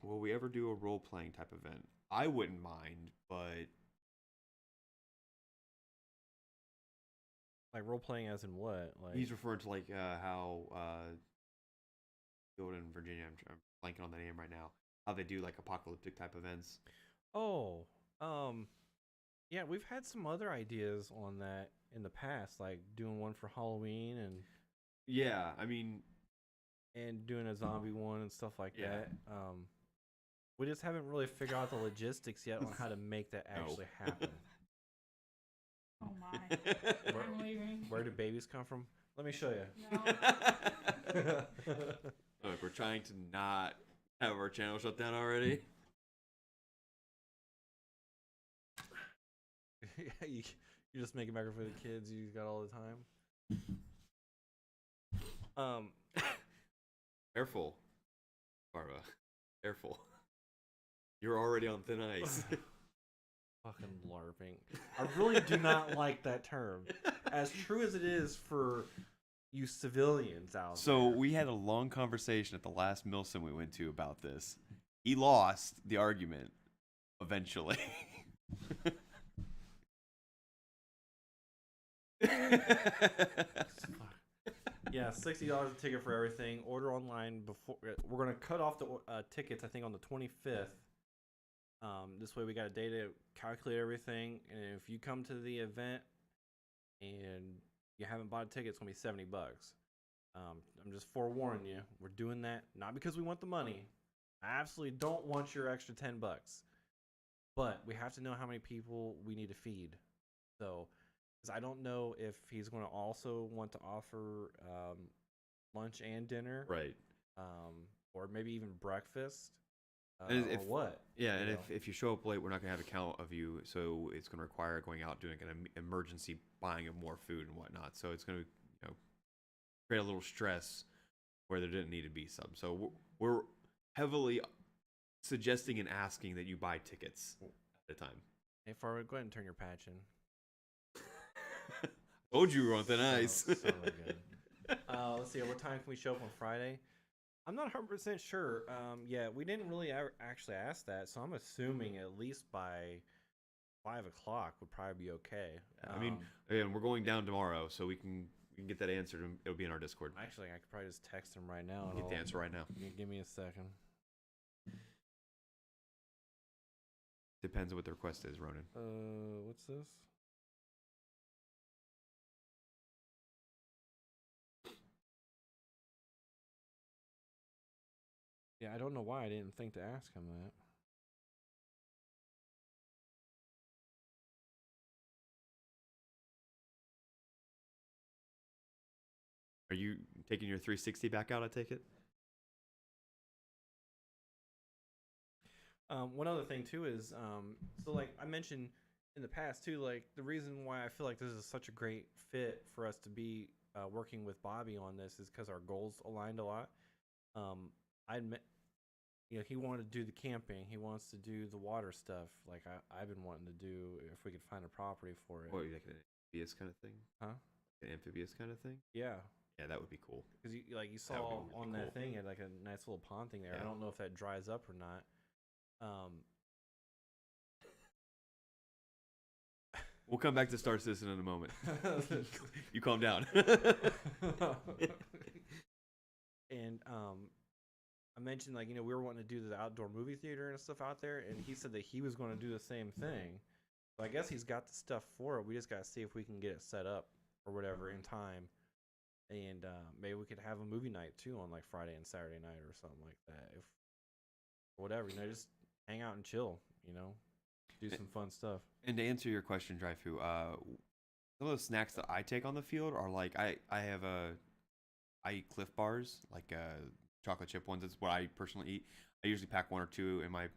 Will we ever do a role playing type event? I wouldn't mind, but Like role playing as in what? Like he's referring to like how Field in Virginia. I'm blanking on the name right now. How they do like apocalyptic type events. oh, yeah, we've had some other ideas on that in the past, like doing one for Halloween Yeah, I mean, and doing a zombie one and stuff like Yeah. that. We just haven't really figured out the logistics yet on how to make that No. actually happen. Oh my. I'm leaving. Where do babies come from? Let me show you. No. Look, we're trying to not have our channel shut down already. you just make it better for the kids you got all the time. Careful, Barba. Careful. You're already on thin ice. Fucking LARPing. I really do not like that term. As true as it is for you civilians out So there. we had a long conversation at the last Milsim we went to about this. He lost the argument eventually. Yeah, $60 a ticket for everything. Order online before. We're gonna cut off the tickets. I think on the 25th. This way we got a day to calculate everything, and if you come to the event and you haven't bought a ticket, it's gonna be $70. I'm just forewarning you. We're doing that not because we want the money. I absolutely don't want your extra $10, but we have to know how many people we need to feed. So, because I don't know if he's going to also want to offer lunch and dinner, Right. or maybe even breakfast, And or if- what. Yeah, you and know? if you show up late, we're not gonna have a count of you, so it's gonna require going out doing an emergency buying of more food and whatnot. So it's gonna create a little stress where there didn't need to be some. So we're heavily suggesting and asking that you buy tickets at a time. Hey, Farwood, go ahead and turn your patch in. Told you we were on thin ice. So good. Let's see. What time can we show up on Friday? I'm not 100% sure. Yeah, we didn't really actually ask that, so I'm assuming at least by 5 o'clock would probably be okay. I mean, again, we're going down tomorrow, so we can get that answered, and it'll be in our Discord. actually, I could probably just text him right now. Get the answer right now. Give me a second. Depends on what the request is, Ronan. What's this? Yeah, I don't know why I didn't think to ask him that. Are you taking your 360 back out? I take it. One other thing too is, so like I mentioned in the past too, like the reason why I feel like this is such a great fit for us to be working with Bobby on this is because our goals aligned a lot. I admit, he wanted to do the camping, he wants to do the water stuff, like I've been wanting to do if we could find a property for it. What, like an amphibious kind of thing? Huh? An amphibious kind of thing? Yeah, Yeah, that would be cool. because you That saw would be really on that cool. thing had like a nice little pond thing there. Yeah. I don't know if that dries up or not. We'll come back to Star Citizen in a moment. You calm down. And I mentioned like we were wanting to do the outdoor movie theater and stuff out there, and he said that he was going to do the same thing. So I guess he's got the stuff for it. We just got to see if we can get it set up or whatever in time, and maybe we could have a movie night too on like Friday and Saturday night or something like that. If whatever, just hang out and chill. Do some fun stuff. And to answer your question, Dryfu, some of those snacks that I take on the field are like I eat Cliff Bars, like chocolate chip ones. That's what I personally eat. I usually pack one or two in my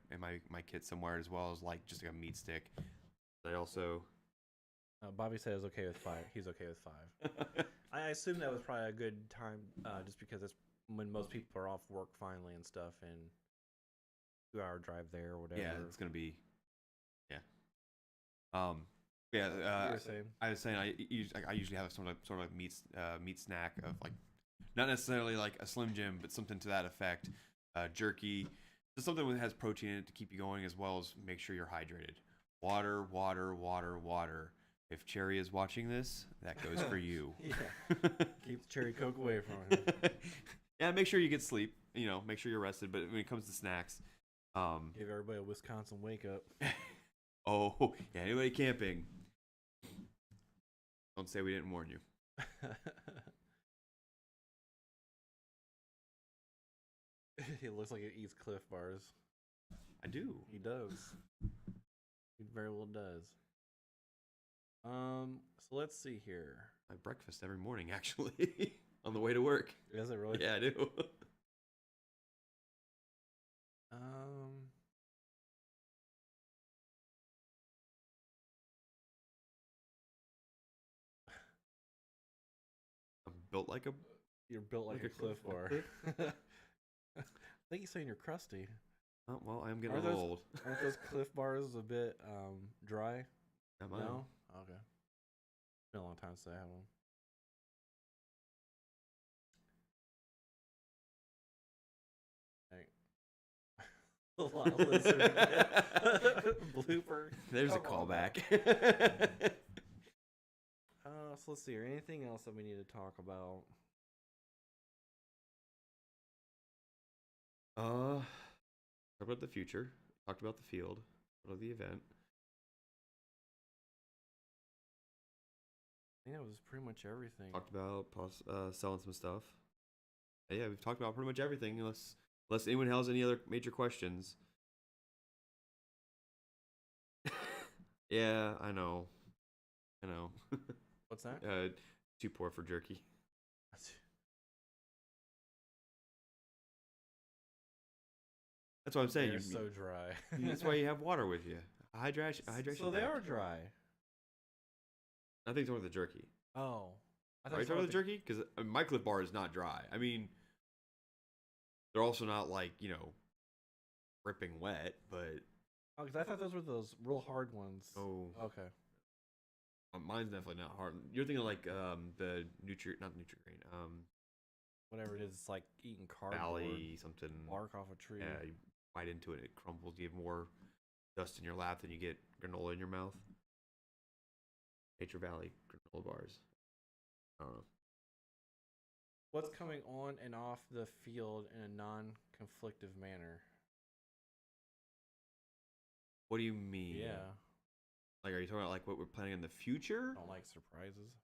kit somewhere, as well as like just like a meat stick. I also Bobby said it's okay with 5. He's okay with 5. I assume that was probably a good time, just because it's when most people are off work finally and stuff, and 2-hour drive there or whatever. Yeah, it's gonna be. Yeah. I was saying I usually have some sort of meat snack of like, not necessarily like a Slim Jim, but something to that effect. Jerky, just something that has protein in it to keep you going, as well as make sure you're hydrated. Water, water, water, water. If Cherry is watching this, that goes for you. Yeah. Keep the Cherry Coke away from him. Yeah, make sure you get sleep. Make sure you're rested. But when it comes to snacks, give everybody a Wisconsin wake up. Oh, yeah, anybody camping, don't say we didn't warn you. It looks like it eats Cliff Bars. I do. He does. He very well does. So let's see here. I breakfast every morning, actually, on the way to work. Is it really? Yeah, I do. I'm built like a. You're built like a Cliff Bar. I think you're saying you're crusty. Oh, well, I'm getting a little old. Aren't those Cliff Bars a bit dry? Am I? No? Okay. It's been a long time since I had one. Blooper. There's a callback. So let's see. Anything else that we need to talk about? Talk about the future. Talked about the field. About the event. I think that was pretty much everything. Talked about selling some stuff. Yeah, we've talked about pretty much everything. Unless anyone has any other major questions. Yeah, I know. What's that? Too poor for jerky. That's what I'm saying. They're so dry. That's why you have water with you. Hydration. So they are dry. I think it's more the jerky. Oh. Are you talking about the jerky? Because my Cliff Bar is not dry. I mean, they're also not like, dripping wet, but. Oh, because I thought those were those real hard ones. Oh. Okay. Mine's definitely not hard. You're thinking like the not Nutri-Grain. Whatever it is, it's like eating cardboard. Valley something. Bark off a tree. Yeah, you bite into it, it crumbles. You have more dust in your lap than you get granola in your mouth. Nature Valley granola bars. I don't know. What's coming on and off the field in a non-conflictive manner? What do you mean? Yeah. Like, are you talking about like what we're planning in the future? I don't like surprises.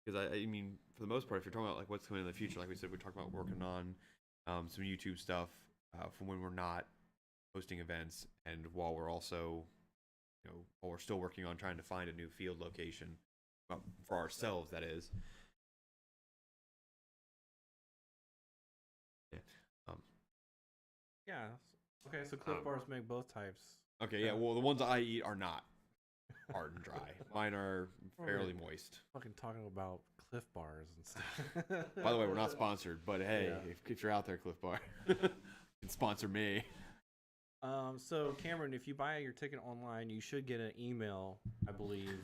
Because I mean, for the most part, if you're talking about like what's coming in the future, like we said, we're talking about working on some YouTube stuff from when we're not hosting events, and while we're also, while we're still working on trying to find a new field location for ourselves, that is. Yeah. Yeah. Okay, so Cliff Bars make both types. Okay, yeah. Well, the ones I eat are not hard and dry. Mine are fairly moist. Fucking talking about Cliff Bars and stuff. By the way, we're not sponsored, but hey, Yeah. if you're out there, Cliff Bar, you can sponsor me. So Cameron, if you buy your ticket online, you should get an email, I believe,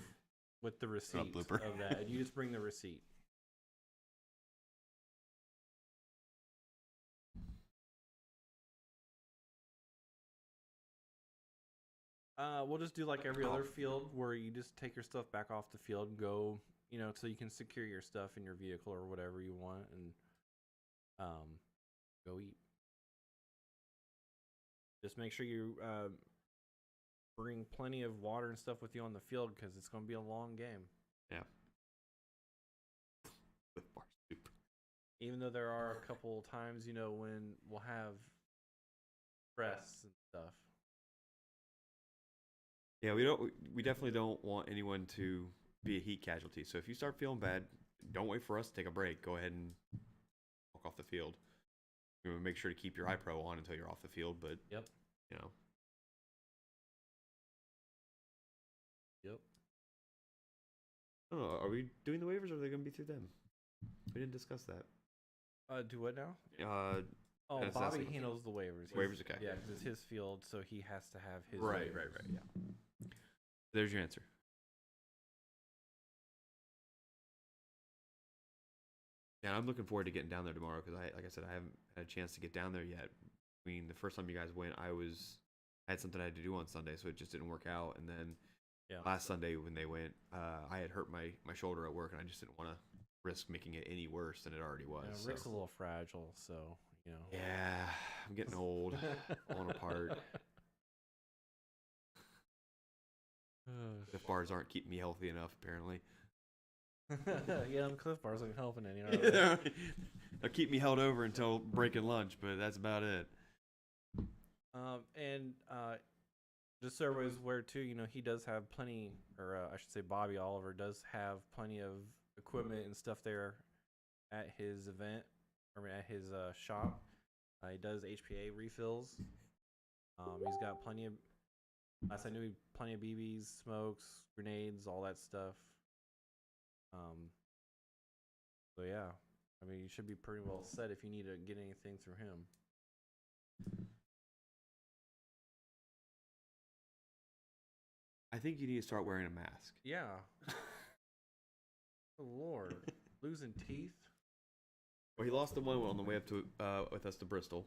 with the receipt blooper. of that. And you just bring the receipt. We'll just do like every other field where you just take your stuff back off the field and go, so you can secure your stuff in your vehicle or whatever you want, and Just make sure you bring plenty of water and stuff with you on the field because it's going to be a long game. Yeah. With bar soup. Even though there are a couple times, when we'll have stress and stuff. Yeah, we definitely don't want anyone to be a heat casualty. So if you start feeling bad, don't wait for us to take a break. Go ahead and walk off the field. Make sure to keep your iPro on until you're off the field, but Yep. Yep. I don't know. Are we doing the waivers or are they going to be through them? We didn't discuss that. Do what now? And it's Bobby asking- handles the waivers. Waivers, okay. Yeah, because it's his field, so he has to have his Right, waivers. yeah. There's your answer. Yeah, I'm looking forward to getting down there tomorrow because like I said, I haven't had a chance to get down there yet. I mean, the first time you guys went, I had something I had to do on Sunday, so it just didn't work out. And then last Sunday when they went, I had hurt my shoulder at work, and I just didn't want to risk making it any worse than it already was. Yeah, Rick's a little fragile, so Yeah, I'm getting old, falling apart. Cliff bars aren't keeping me healthy enough, apparently. Yeah, them Cliff bars aren't helping any. Are they? They'll keep me held over until breaking lunch, but that's about it. And just so everybody's aware too, he does have plenty, or I should say, Bobby Oliver does have plenty of equipment and stuff there at his event, at his shop. He does HPA refills. He's got plenty of. Last I knew, plenty of BBs, smokes, grenades, all that stuff. So yeah, I mean, you should be pretty well set if you need to get anything through him. I think you need to start wearing a mask. Yeah. Oh, Lord, losing teeth. Well, he lost the one on the way up to with us to Bristol,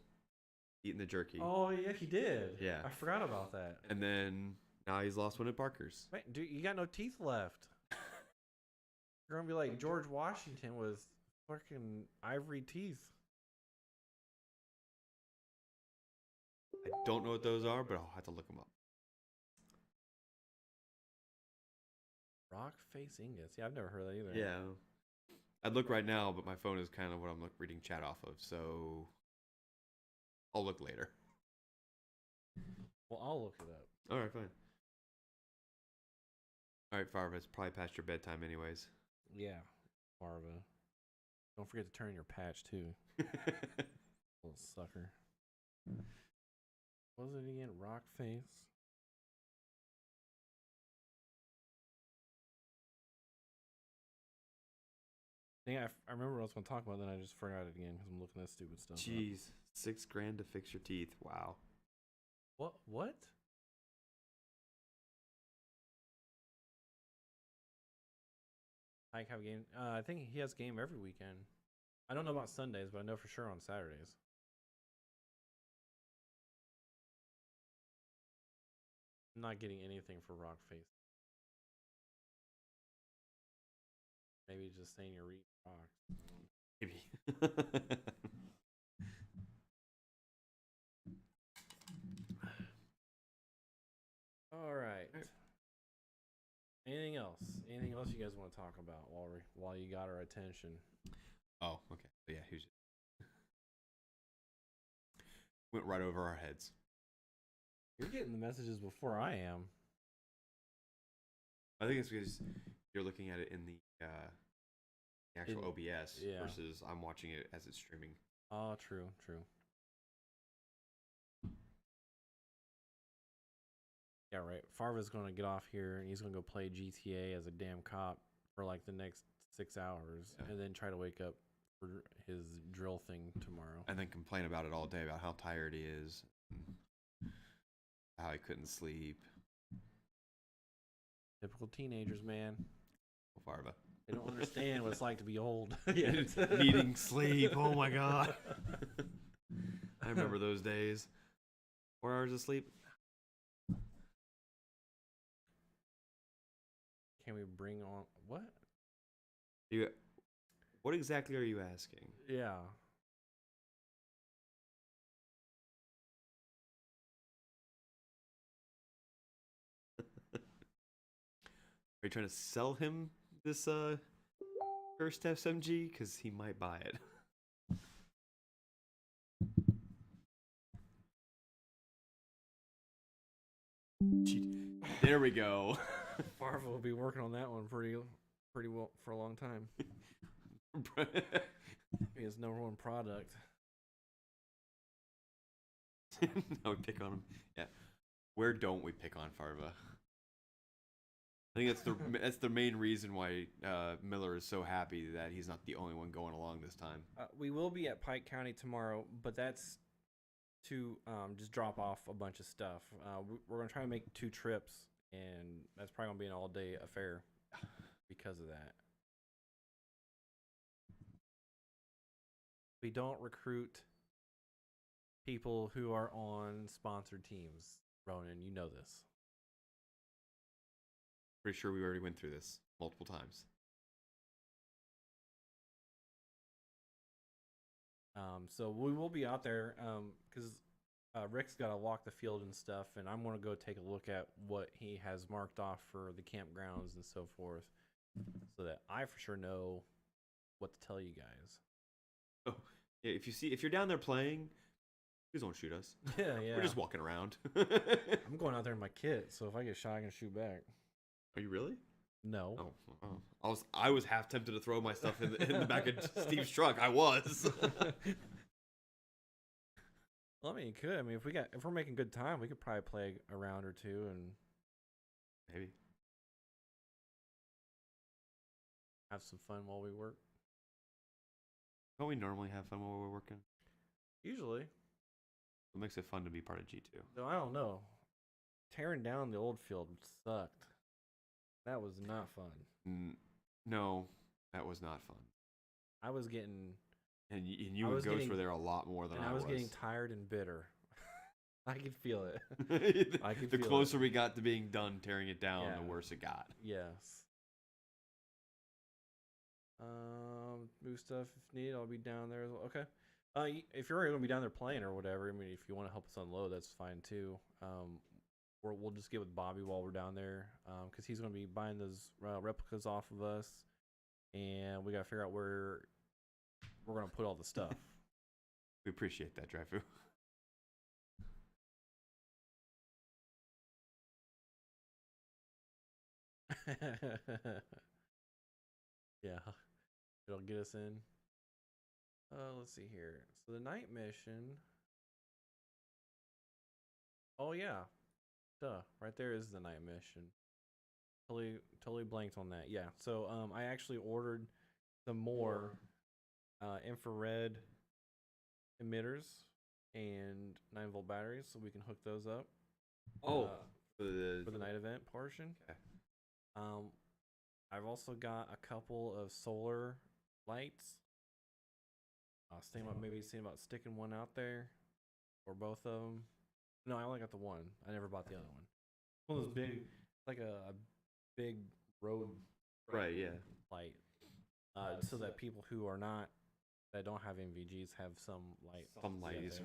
eating the jerky. Oh yeah, he did. Yeah. I forgot about that. And then now he's lost one at Parker's. Man, dude, you got no teeth left. You're gonna be like George Washington with fucking ivory teeth. I don't know what those are, but I'll have to look them up. Rock face ingots. Yeah, I've never heard that either. Yeah. I'd look right now, but my phone is kind of what I'm reading chat off of, so I'll look later. Well, I'll look it up. All right, fine. All right, Farva, it's probably past your bedtime anyways. Yeah, Marva. Don't forget to turn your patch too. Little sucker. What was it again? Rock face? Yeah, I remember what I was going to talk about, then I just forgot it again because I'm looking at stupid stuff. Jeez, $6,000 to fix your teeth. Wow. What? Mike have a game? I think he has game every weekend. I don't know about Sundays, but I know for sure on Saturdays. I'm not getting anything for Rock Face. Maybe just saying you're reading rocks. Maybe. All right. Anything else? Anything else you guys want to talk about while you got our attention? Oh, okay. Yeah, here's went right over our heads. You're getting the messages before I am. I think it's because you're looking at it in the actual OBS versus I'm watching it as it's streaming. Oh, true. Yeah, right. Farva's going to get off here and he's going to go play GTA as a damn cop for like the next 6 hours and then try to wake up for his drill thing tomorrow. And then complain about it all day about how tired he is, how he couldn't sleep. Typical teenagers, man. Farva. They don't understand what it's like to be old. Needing sleep. Oh my god. I remember those days. 4 hours of sleep. Can we bring on what? What exactly are you asking? Yeah. you trying to sell him this cursed SMG? Because he might buy it. There we go. Farva will be working on that one pretty well for a long time. His #1 product. No, we pick on him. Yeah. Where don't we pick on Farva? I think that's the main reason why Miller is so happy that he's not the only one going along this time. We will be at Pike County tomorrow, but that's to just drop off a bunch of stuff. We're going to try to make 2 trips, and that's probably going to be an all-day affair because of that. We don't recruit people who are on sponsored teams. Ronan, you know this. Pretty sure we already went through this multiple times. So we will be out there because Rick's got to walk the field and stuff, and I'm going to go take a look at what he has marked off for the campgrounds and so forth, so that I for sure know what to tell you guys. Oh, yeah, if you're down there playing, please don't shoot us. Yeah. We're just walking around. I'm going out there in my kit, so if I get shot, I can shoot back. Are you really? No. Oh. I was half tempted to throw my stuff in the back of Steve's truck. I was. Well, I mean, you could. I mean, if we're making good time, we could probably play a round or 2 and maybe have some fun while we work. Don't we normally have fun while we're working? Usually. It makes it fun to be part of G2. No, I don't know. Tearing down the old field sucked. That was not fun. No, that was not fun. I was getting... And you and Ghost were there a lot more than I was. I was getting tired and bitter. I could feel it. The closer we got to being done tearing it down, the worse it got. Yes. Move stuff if needed. I'll be down there. Okay. If you're going to be down there playing or whatever, I mean, if you want to help us unload, that's fine too. We'll just get with Bobby while we're down there, because he's going to be buying those replicas off of us, and we got to figure out where we're going to put all the stuff. We appreciate that, Dreyfu. Yeah, it'll get us in. Let's see here. So the night mission. Oh yeah, duh. Right there is the night mission. Totally blanked on that. Yeah. So I actually ordered some more infrared emitters and 9-volt batteries, so we can hook those up. For the night event portion. Okay. I've also got a couple of solar lights. Maybe seeing about sticking one out there, or both of them. No, I only got the one. I never bought the other one. One of those big, like a big road. Right. Yeah. Light. So that people who are not, that don't have MVGs have some light. Some light.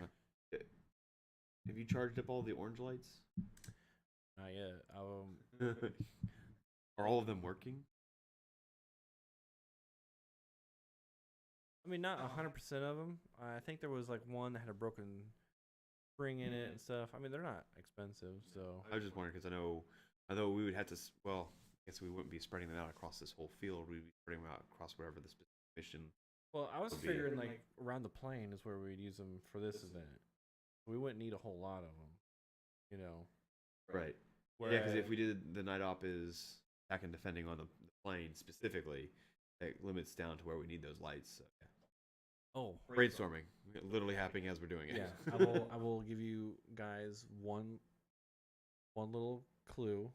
Have you charged up all the orange lights? Not yet. Are all of them working? I mean, not 100% of them. I think there was like one that had a broken spring in it and stuff. I mean, they're not expensive, so. I was just wondering because I know we would have to. Well, I guess we wouldn't be spreading them out across this whole field. We'd be spreading them out across wherever the specific mission. Well, I was figuring like around the plane is where we'd use them for this event. We wouldn't need a whole lot of them, you know. Right. Yeah, because if we did the night op is attack and defending on the plane specifically, that limits down to where we need those lights. So, yeah. Oh, brainstorming, literally happening as we're doing it. Yeah, I will give you guys one little clue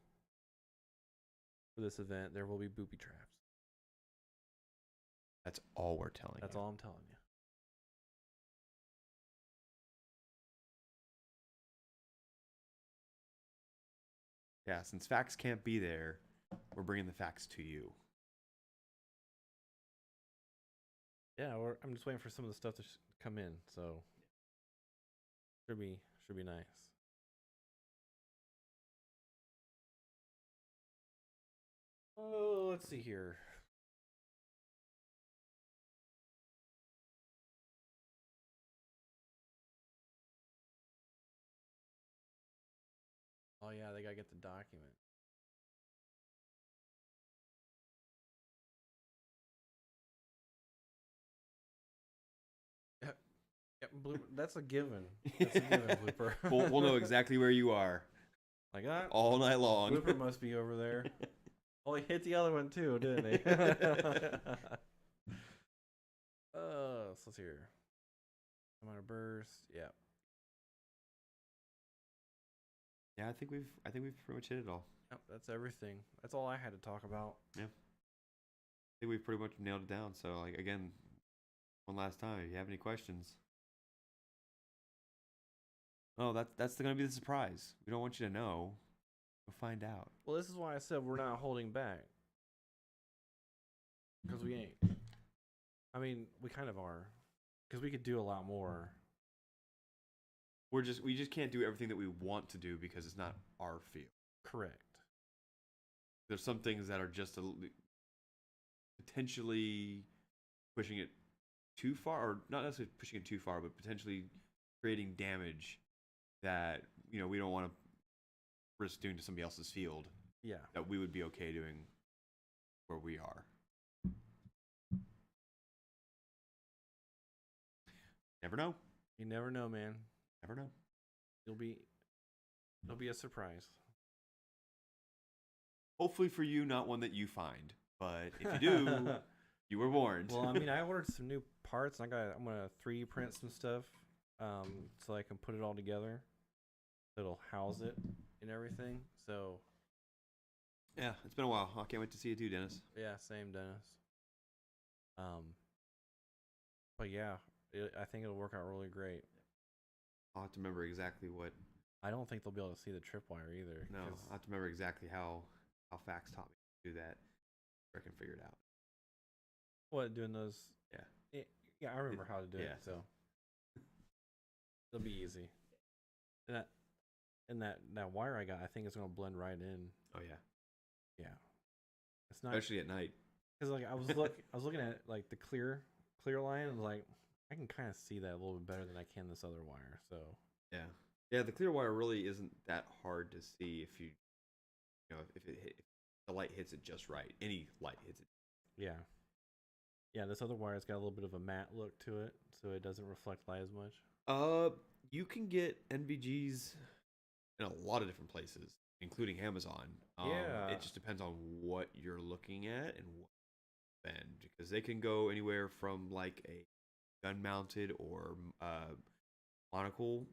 for this event. There will be booby traps. That's all we're telling you. That's all I'm telling you. Yeah, since facts can't be there, we're bringing the facts to you. Yeah, I'm just waiting for some of the stuff to come in, so should be nice. Oh, let's see here. Oh yeah, they gotta get the document. Yep, yep, that's a given. That's a given, Blooper. We'll know exactly where you are Like that. all night long. Blooper must be over there. Oh, he hit the other one too, didn't he? So let's see here. Amount of burst. Yeah. Yeah, I think we've pretty much hit it all. Yep, that's everything. That's all I had to talk about. Yeah. I think we've pretty much nailed it down. So, like, again, one last time, if you have any questions. Oh, that's going to be the surprise. We don't want you to know. We'll find out. Well, this is why I said we're not holding back. Because we ain't. I mean, we kind of are. Because we could do a lot more. We just can't do everything that we want to do because it's not our field. Correct. There's some things that are just potentially pushing it too far, or not necessarily pushing it too far, but potentially creating damage that we don't want to risk doing to somebody else's field. Yeah. That we would be okay doing where we are. Never know. You never know, man. Never know. It'll be a surprise. Hopefully for you, not one that you find. But if you do, you were warned. Well, I mean, I ordered some new parts. I'm gonna 3D print some stuff, so I can put it all together. It'll house it and everything. So. Yeah, it's been a while. I can't wait to see you too, Dennis. Yeah, same, Dennis. But yeah, I think it'll work out really great. I'll have to remember exactly what. I don't think they'll be able to see the tripwire either. No, I'll have to remember exactly how Fax taught me to do that. I can figure it out. What, doing those? Yeah. Yeah, I remember how to do it. Yeah. So it'll be easy. And that wire I got, I think it's gonna blend right in. Oh yeah. Yeah. It's not especially at night. because like I was looking at like the clear line and like I can kind of see that a little bit better than I can this other wire. So Yeah, the clear wire really isn't that hard to see if if the light hits it just right. Any light hits it. yeah, this other wire's got a little bit of a matte look to it, so it doesn't reflect light as much. You can get NVGs in a lot of different places, including Amazon. Yeah. It just depends on what you're looking at and what spend, because they can go anywhere from like a gun-mounted or monocle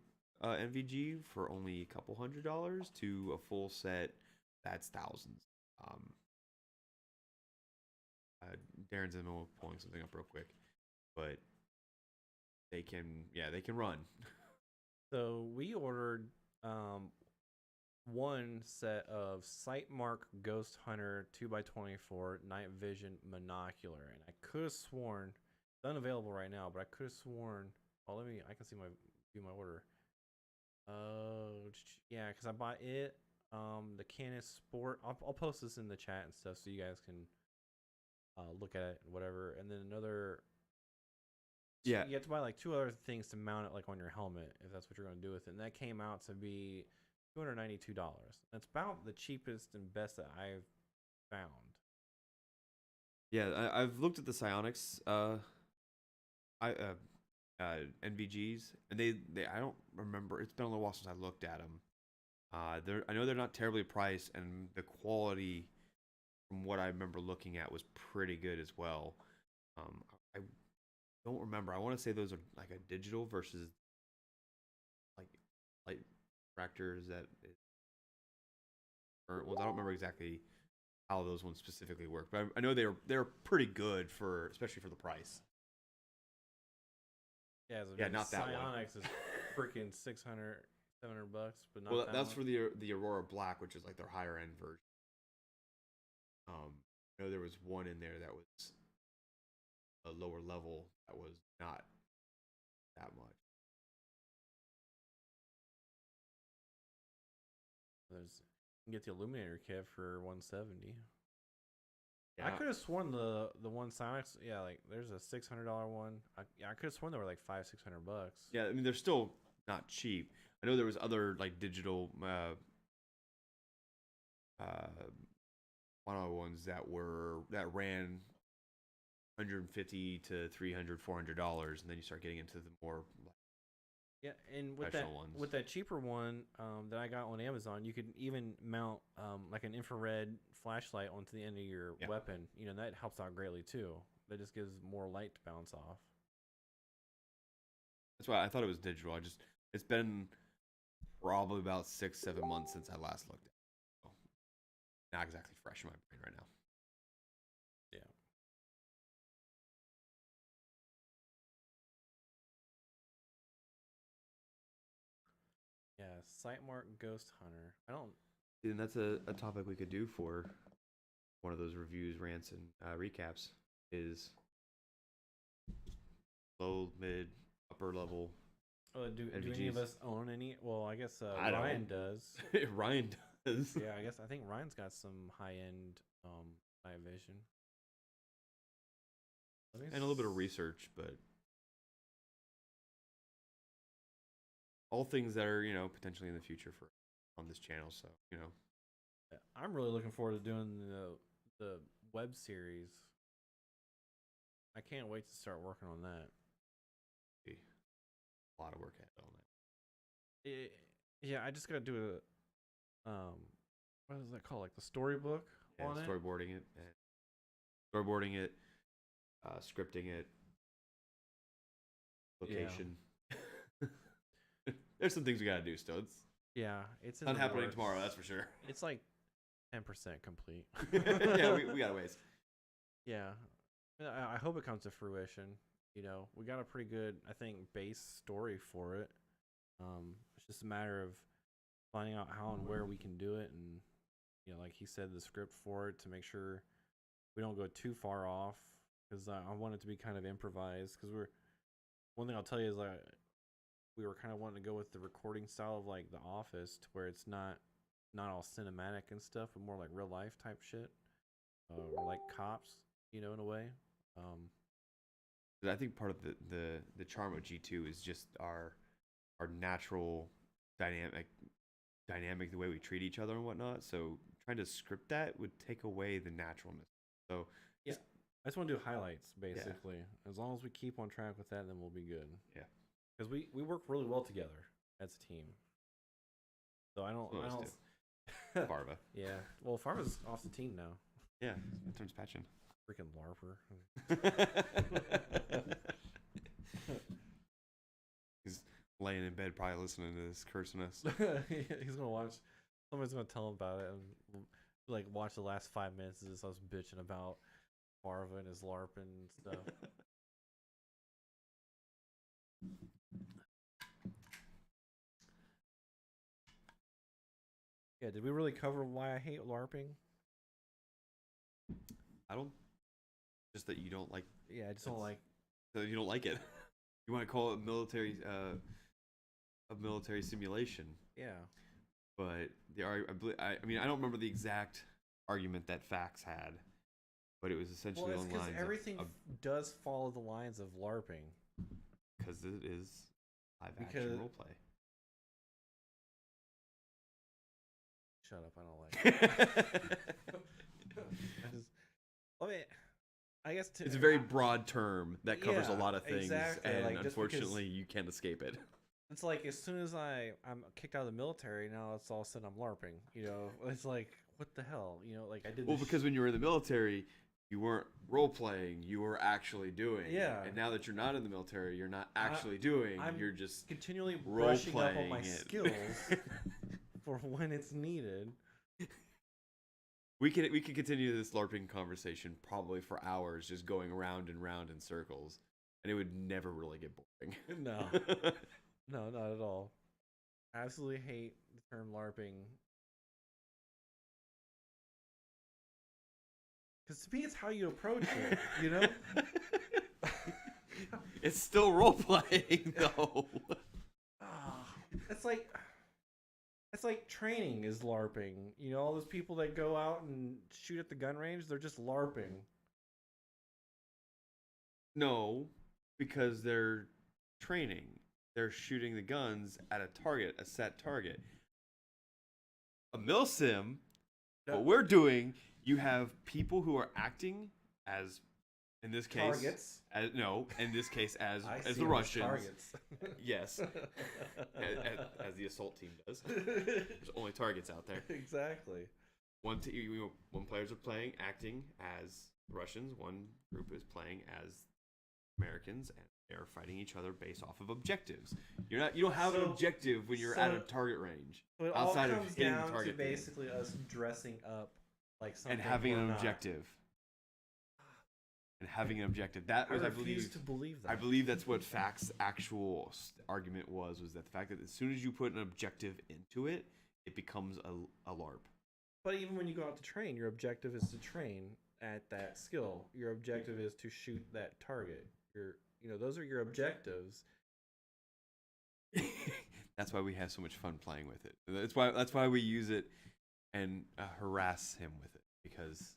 NVG for only a couple $100s to a full set that's thousands. Darren's in the middle of pulling something up real quick, but they can run. So we ordered one set of Sightmark Ghost Hunter 2x24 night vision monocular, and I could have sworn it's unavailable right now, but I could have sworn. Oh, I can see view my order. Yeah, because I bought it. The Canis Sport. I'll post this in the chat and stuff so you guys can look at it and whatever. And then another. Yeah, you have to buy like 2 other things to mount it like on your helmet if that's what you're going to do with it. And that came out to be $292. That's about the cheapest and best that I've found. Yeah, I've looked at the Psionics NVGs, and they I don't remember. It's been a little while since I looked at them. I know they're not terribly priced, and the quality from what I remember looking at was pretty good as well. I don't remember. I want to say those are like a digital versus like light fractors that current ones. I don't remember exactly how those ones specifically work, but I know they're pretty good especially for the price. Yeah, not that one. Psionics is freaking $600, $700, but not Well, that that's one. for the Aurora Black, which is like their higher end version. I know there was one in there that was a lower level that was not that much. You can get the Illuminator kit for $170. I could have sworn the one Silex, yeah, like there's a $600 one. I could have sworn they were like $500-600. Yeah, I mean they're still not cheap. I know there was other like digital mono ones that ran $150 to $300-400, and then you start getting into the more Yeah, and professional ones. with that cheaper one that I got on Amazon, you could even mount like an infrared flashlight onto the end of your weapon. You know, that helps out greatly too. That just gives more light to bounce off. That's why I thought it was digital. It's been probably about 6-7 months since I last looked at it. So, not exactly fresh in my brain right now. Yeah. Yeah, Sightmark Ghost Hunter. I don't. And that's a topic we could do for one of those reviews, rants, and recaps. Is low, mid, upper level. Do any of us own any? Well, I guess I don't. Ryan does. Ryan does. Yeah, I think Ryan's got some high end night vision. And a little bit of research, but all things that are, potentially in the future on this channel. So, I'm really looking forward to doing the web series. I can't wait to start working on that. A lot of work ahead on that. Yeah, I just gotta do a what is that called? Like the storybook on it. Storyboarding it, scripting it, location. Yeah. There's some things we gotta do still. It's not happening tomorrow, that's for sure. It's like 10% complete. Yeah, we got a ways. Yeah, I hope it comes to fruition. We got a pretty good, I think, base story for it. It's just a matter of finding out how and where we can do it, and like he said, the script for it to make sure we don't go too far off. Because I want it to be kind of improvised. Because one thing I'll tell you is we were kind of wanting to go with the recording style of like The Office, to where it's not all cinematic and stuff, but more like real life type shit, or like cops, in a way. I think part of the charm of G2 is just our natural dynamic, the way we treat each other and whatnot. So trying to script that would take away the naturalness. So yeah, I just want to do highlights basically. Yeah. As long as we keep on track with that, then we'll be good. Yeah, because we work really well together as a team. So I don't. Farva. Yeah, well, Farva's off the team now. Yeah, it turns patching. Freaking LARPer. He's laying in bed probably listening to this, cursing us. He's gonna watch. Somebody's gonna tell him about it and like watch the last 5 minutes of just us bitching about Farva and his LARPing and stuff. Yeah, did we really cover why I hate LARPing? I don't. Just that you don't like. Yeah, I just don't like. So you don't like it. You want to call it a military simulation. Yeah. But I mean, I don't remember the exact argument that Fax had, but it was essentially on lines. Everything does follow the lines of LARPing. Because it is live action roleplay. Shut up! I don't like it. I guess it's a very broad term that covers a lot of things, exactly. And unfortunately, you can't escape it. It's like as soon as I'm kicked out of the military, now it's all of a sudden I'm LARPing. It's like, what the hell? Like I did. Well, because when you were in the military, you weren't role playing; you were actually doing. Yeah. And now that you're not in the military, you're not actually doing. You're just continually brushing up on my skills for when it's needed. We could continue this LARPing conversation probably for hours, just going round and round in circles, and it would never really get boring. No, no, not at all. I absolutely hate the term LARPing. Because to me, it's how you approach it, It's still role playing, though. It's like It's like training is LARPing. You know, all those people that go out and shoot at the gun range, they're just LARPing. No, because they're training. They're shooting the guns at a target, a set target. A milsim, what we're doing, you have people who are acting as, in this case, Targets. In this case, as see the them Russians. targets. Yes, as the assault team does. There's only targets out there. Exactly. One players are playing, acting as Russians. One group is playing as Americans, and they're fighting each other based off of objectives. You don't have an objective when you're at a target range. So it outside all of comes hitting down the target to basically us dressing up like something and having we're an not. objective. And having an objective. That was, I I refuse believe, to believe that. I believe that's what Fact's actual argument was that the fact that as soon as you put an objective into it, it becomes a LARP. But even when you go out to train, your objective is to train at that skill. Your objective is to shoot that target. Those are your objectives. That's why we have so much fun playing with it. That's why we use it and harass him with it, because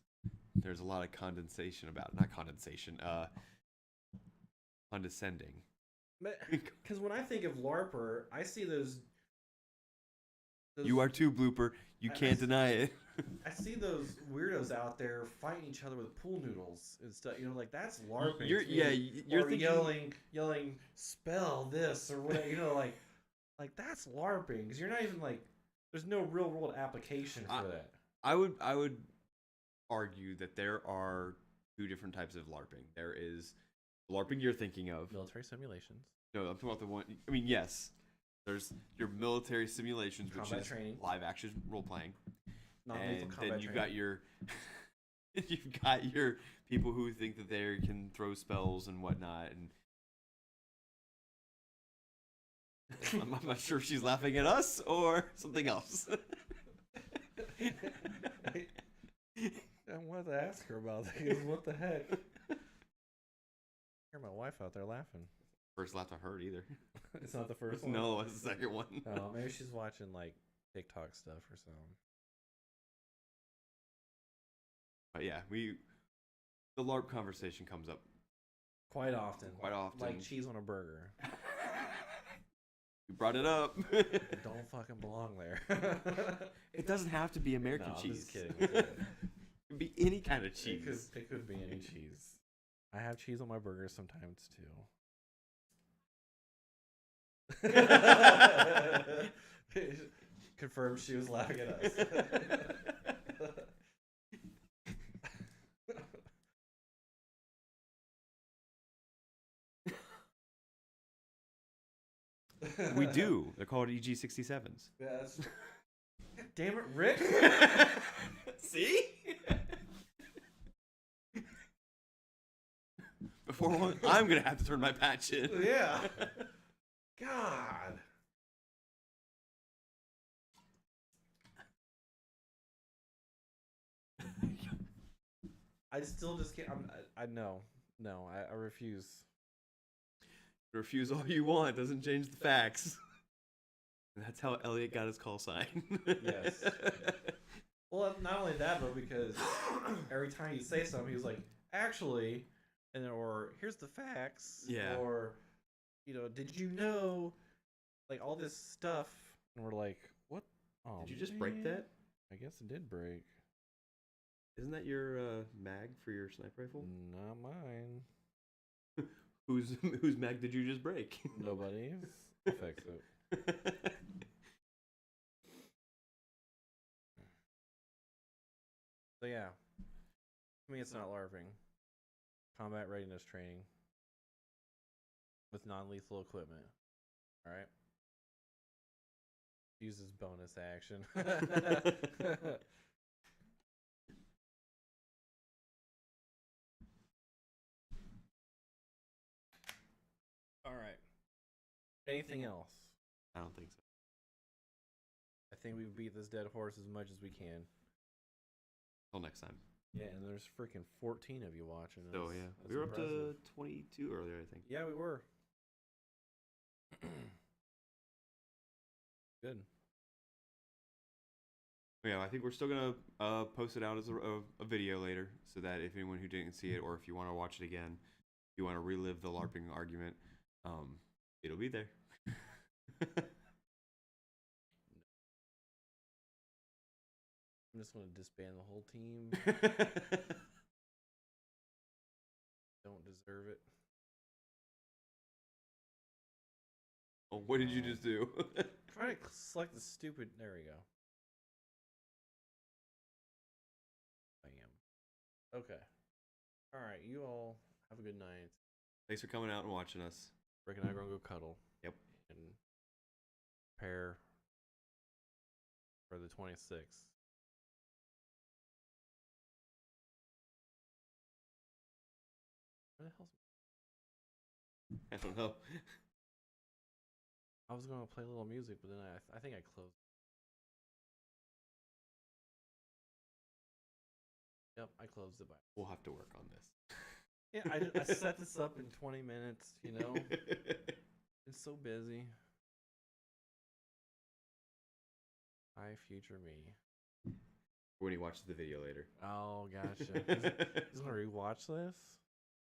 there's a lot of condensation about it. Not condensation, condescending. Because when I think of LARPer, I see those you are too, Blooper. You can't deny it. I see those weirdos out there fighting each other with pool noodles and stuff. Like that's LARPing. You're thinking... yelling, spell this or whatever. Like that's LARPing, because you're not even there's no real world application for that. I would argue that there are two different types of LARPing. There is the LARPing you're thinking of. Military simulations. No, I'm talking about the one. I mean, yes. There's your military simulations, combat which is training. Live action role playing. Non-lethal combat then you've training. got your people who think that they can throw spells and whatnot. And I'm not sure if she's laughing at us or something else. I wanted to ask her about that, because what the heck? I hear my wife out there laughing. First laugh I heard either. It's not the first one? No, it's the second one. Oh, maybe she's watching TikTok stuff or something. But yeah, the LARP conversation comes up quite often. Like cheese on a burger. You brought it up. It don't fucking belong there. It doesn't have to be American no, cheese. I'm just kidding. It could be any kind of cheese. It could be any cheese. I have cheese on my burgers sometimes too. Confirmed she was laughing at us. We do. They're called EG67s. Yes. Damn it, Rick. See? Before long, I'm going to have to turn my patch in. Yeah. God. I still just can't. I know. No, I refuse. Refuse all you want. Doesn't change the facts. And that's how Elliot got his call sign. Yes. Well, not only that, but because every time you say something, he was like, actually, or here's the facts. Yeah. Or, did you know, all this stuff. And we're like, what? Oh, did you just break that? I guess it did break. Isn't that your mag for your sniper rifle? Not mine. Whose mag did you just break? Nobody's. I'll fix it. So yeah, to me it's not LARPing. Combat readiness training with non-lethal equipment. All right. Uses bonus action. All right. Anything else? I don't think so. I think we beat this dead horse as much as we can. Till next time. Yeah, and there's freaking 14 of you watching. Oh yeah, we were impressive. up to 22 earlier, I think. Yeah, we were. Good. Yeah, I think we're still gonna post it out as a video later, so that if anyone who didn't see it, or if you want to watch it again, if you want to relive the LARPing argument, it'll be there. I'm just gonna disband the whole team. Don't deserve it. Oh, what did you just do? Try to select the stupid. There we go. Bam. Okay. All right. You all have a good night. Thanks for coming out and watching us. Rick and I are gonna go cuddle. Yep. And prepare for the 26th. Where the hell's... I don't know. I was gonna play a little music, but then I think I closed. Yep, I closed it by. We'll have to work on this. Yeah, I set this up in 20 minutes. You know, it's so busy. Hi, future me. When he watches the video later. Oh, gotcha. He's gonna rewatch this.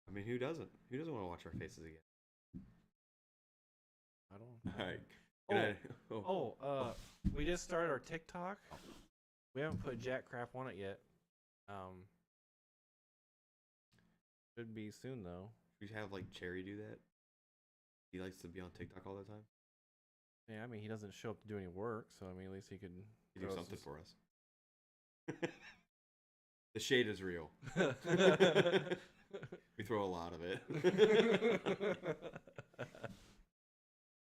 I mean, who doesn't? Who doesn't want to watch our faces again? I don't. All right. Good night. We just started our TikTok. We haven't put Jack Crap on it yet. Should be soon though. We have like Cherry do that. He likes to be on TikTok all the time. Yeah, I mean he doesn't show up to do any work, so I mean at least he could He do something for us. The shade is real. We throw a lot of it.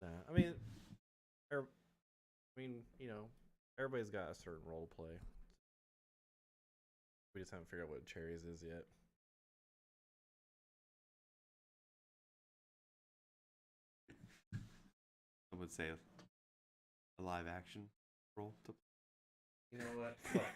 I mean, you know, everybody's got a certain role to play. We just haven't figured out what Cherry's is yet. I would say a live action role to You know what? Fuck.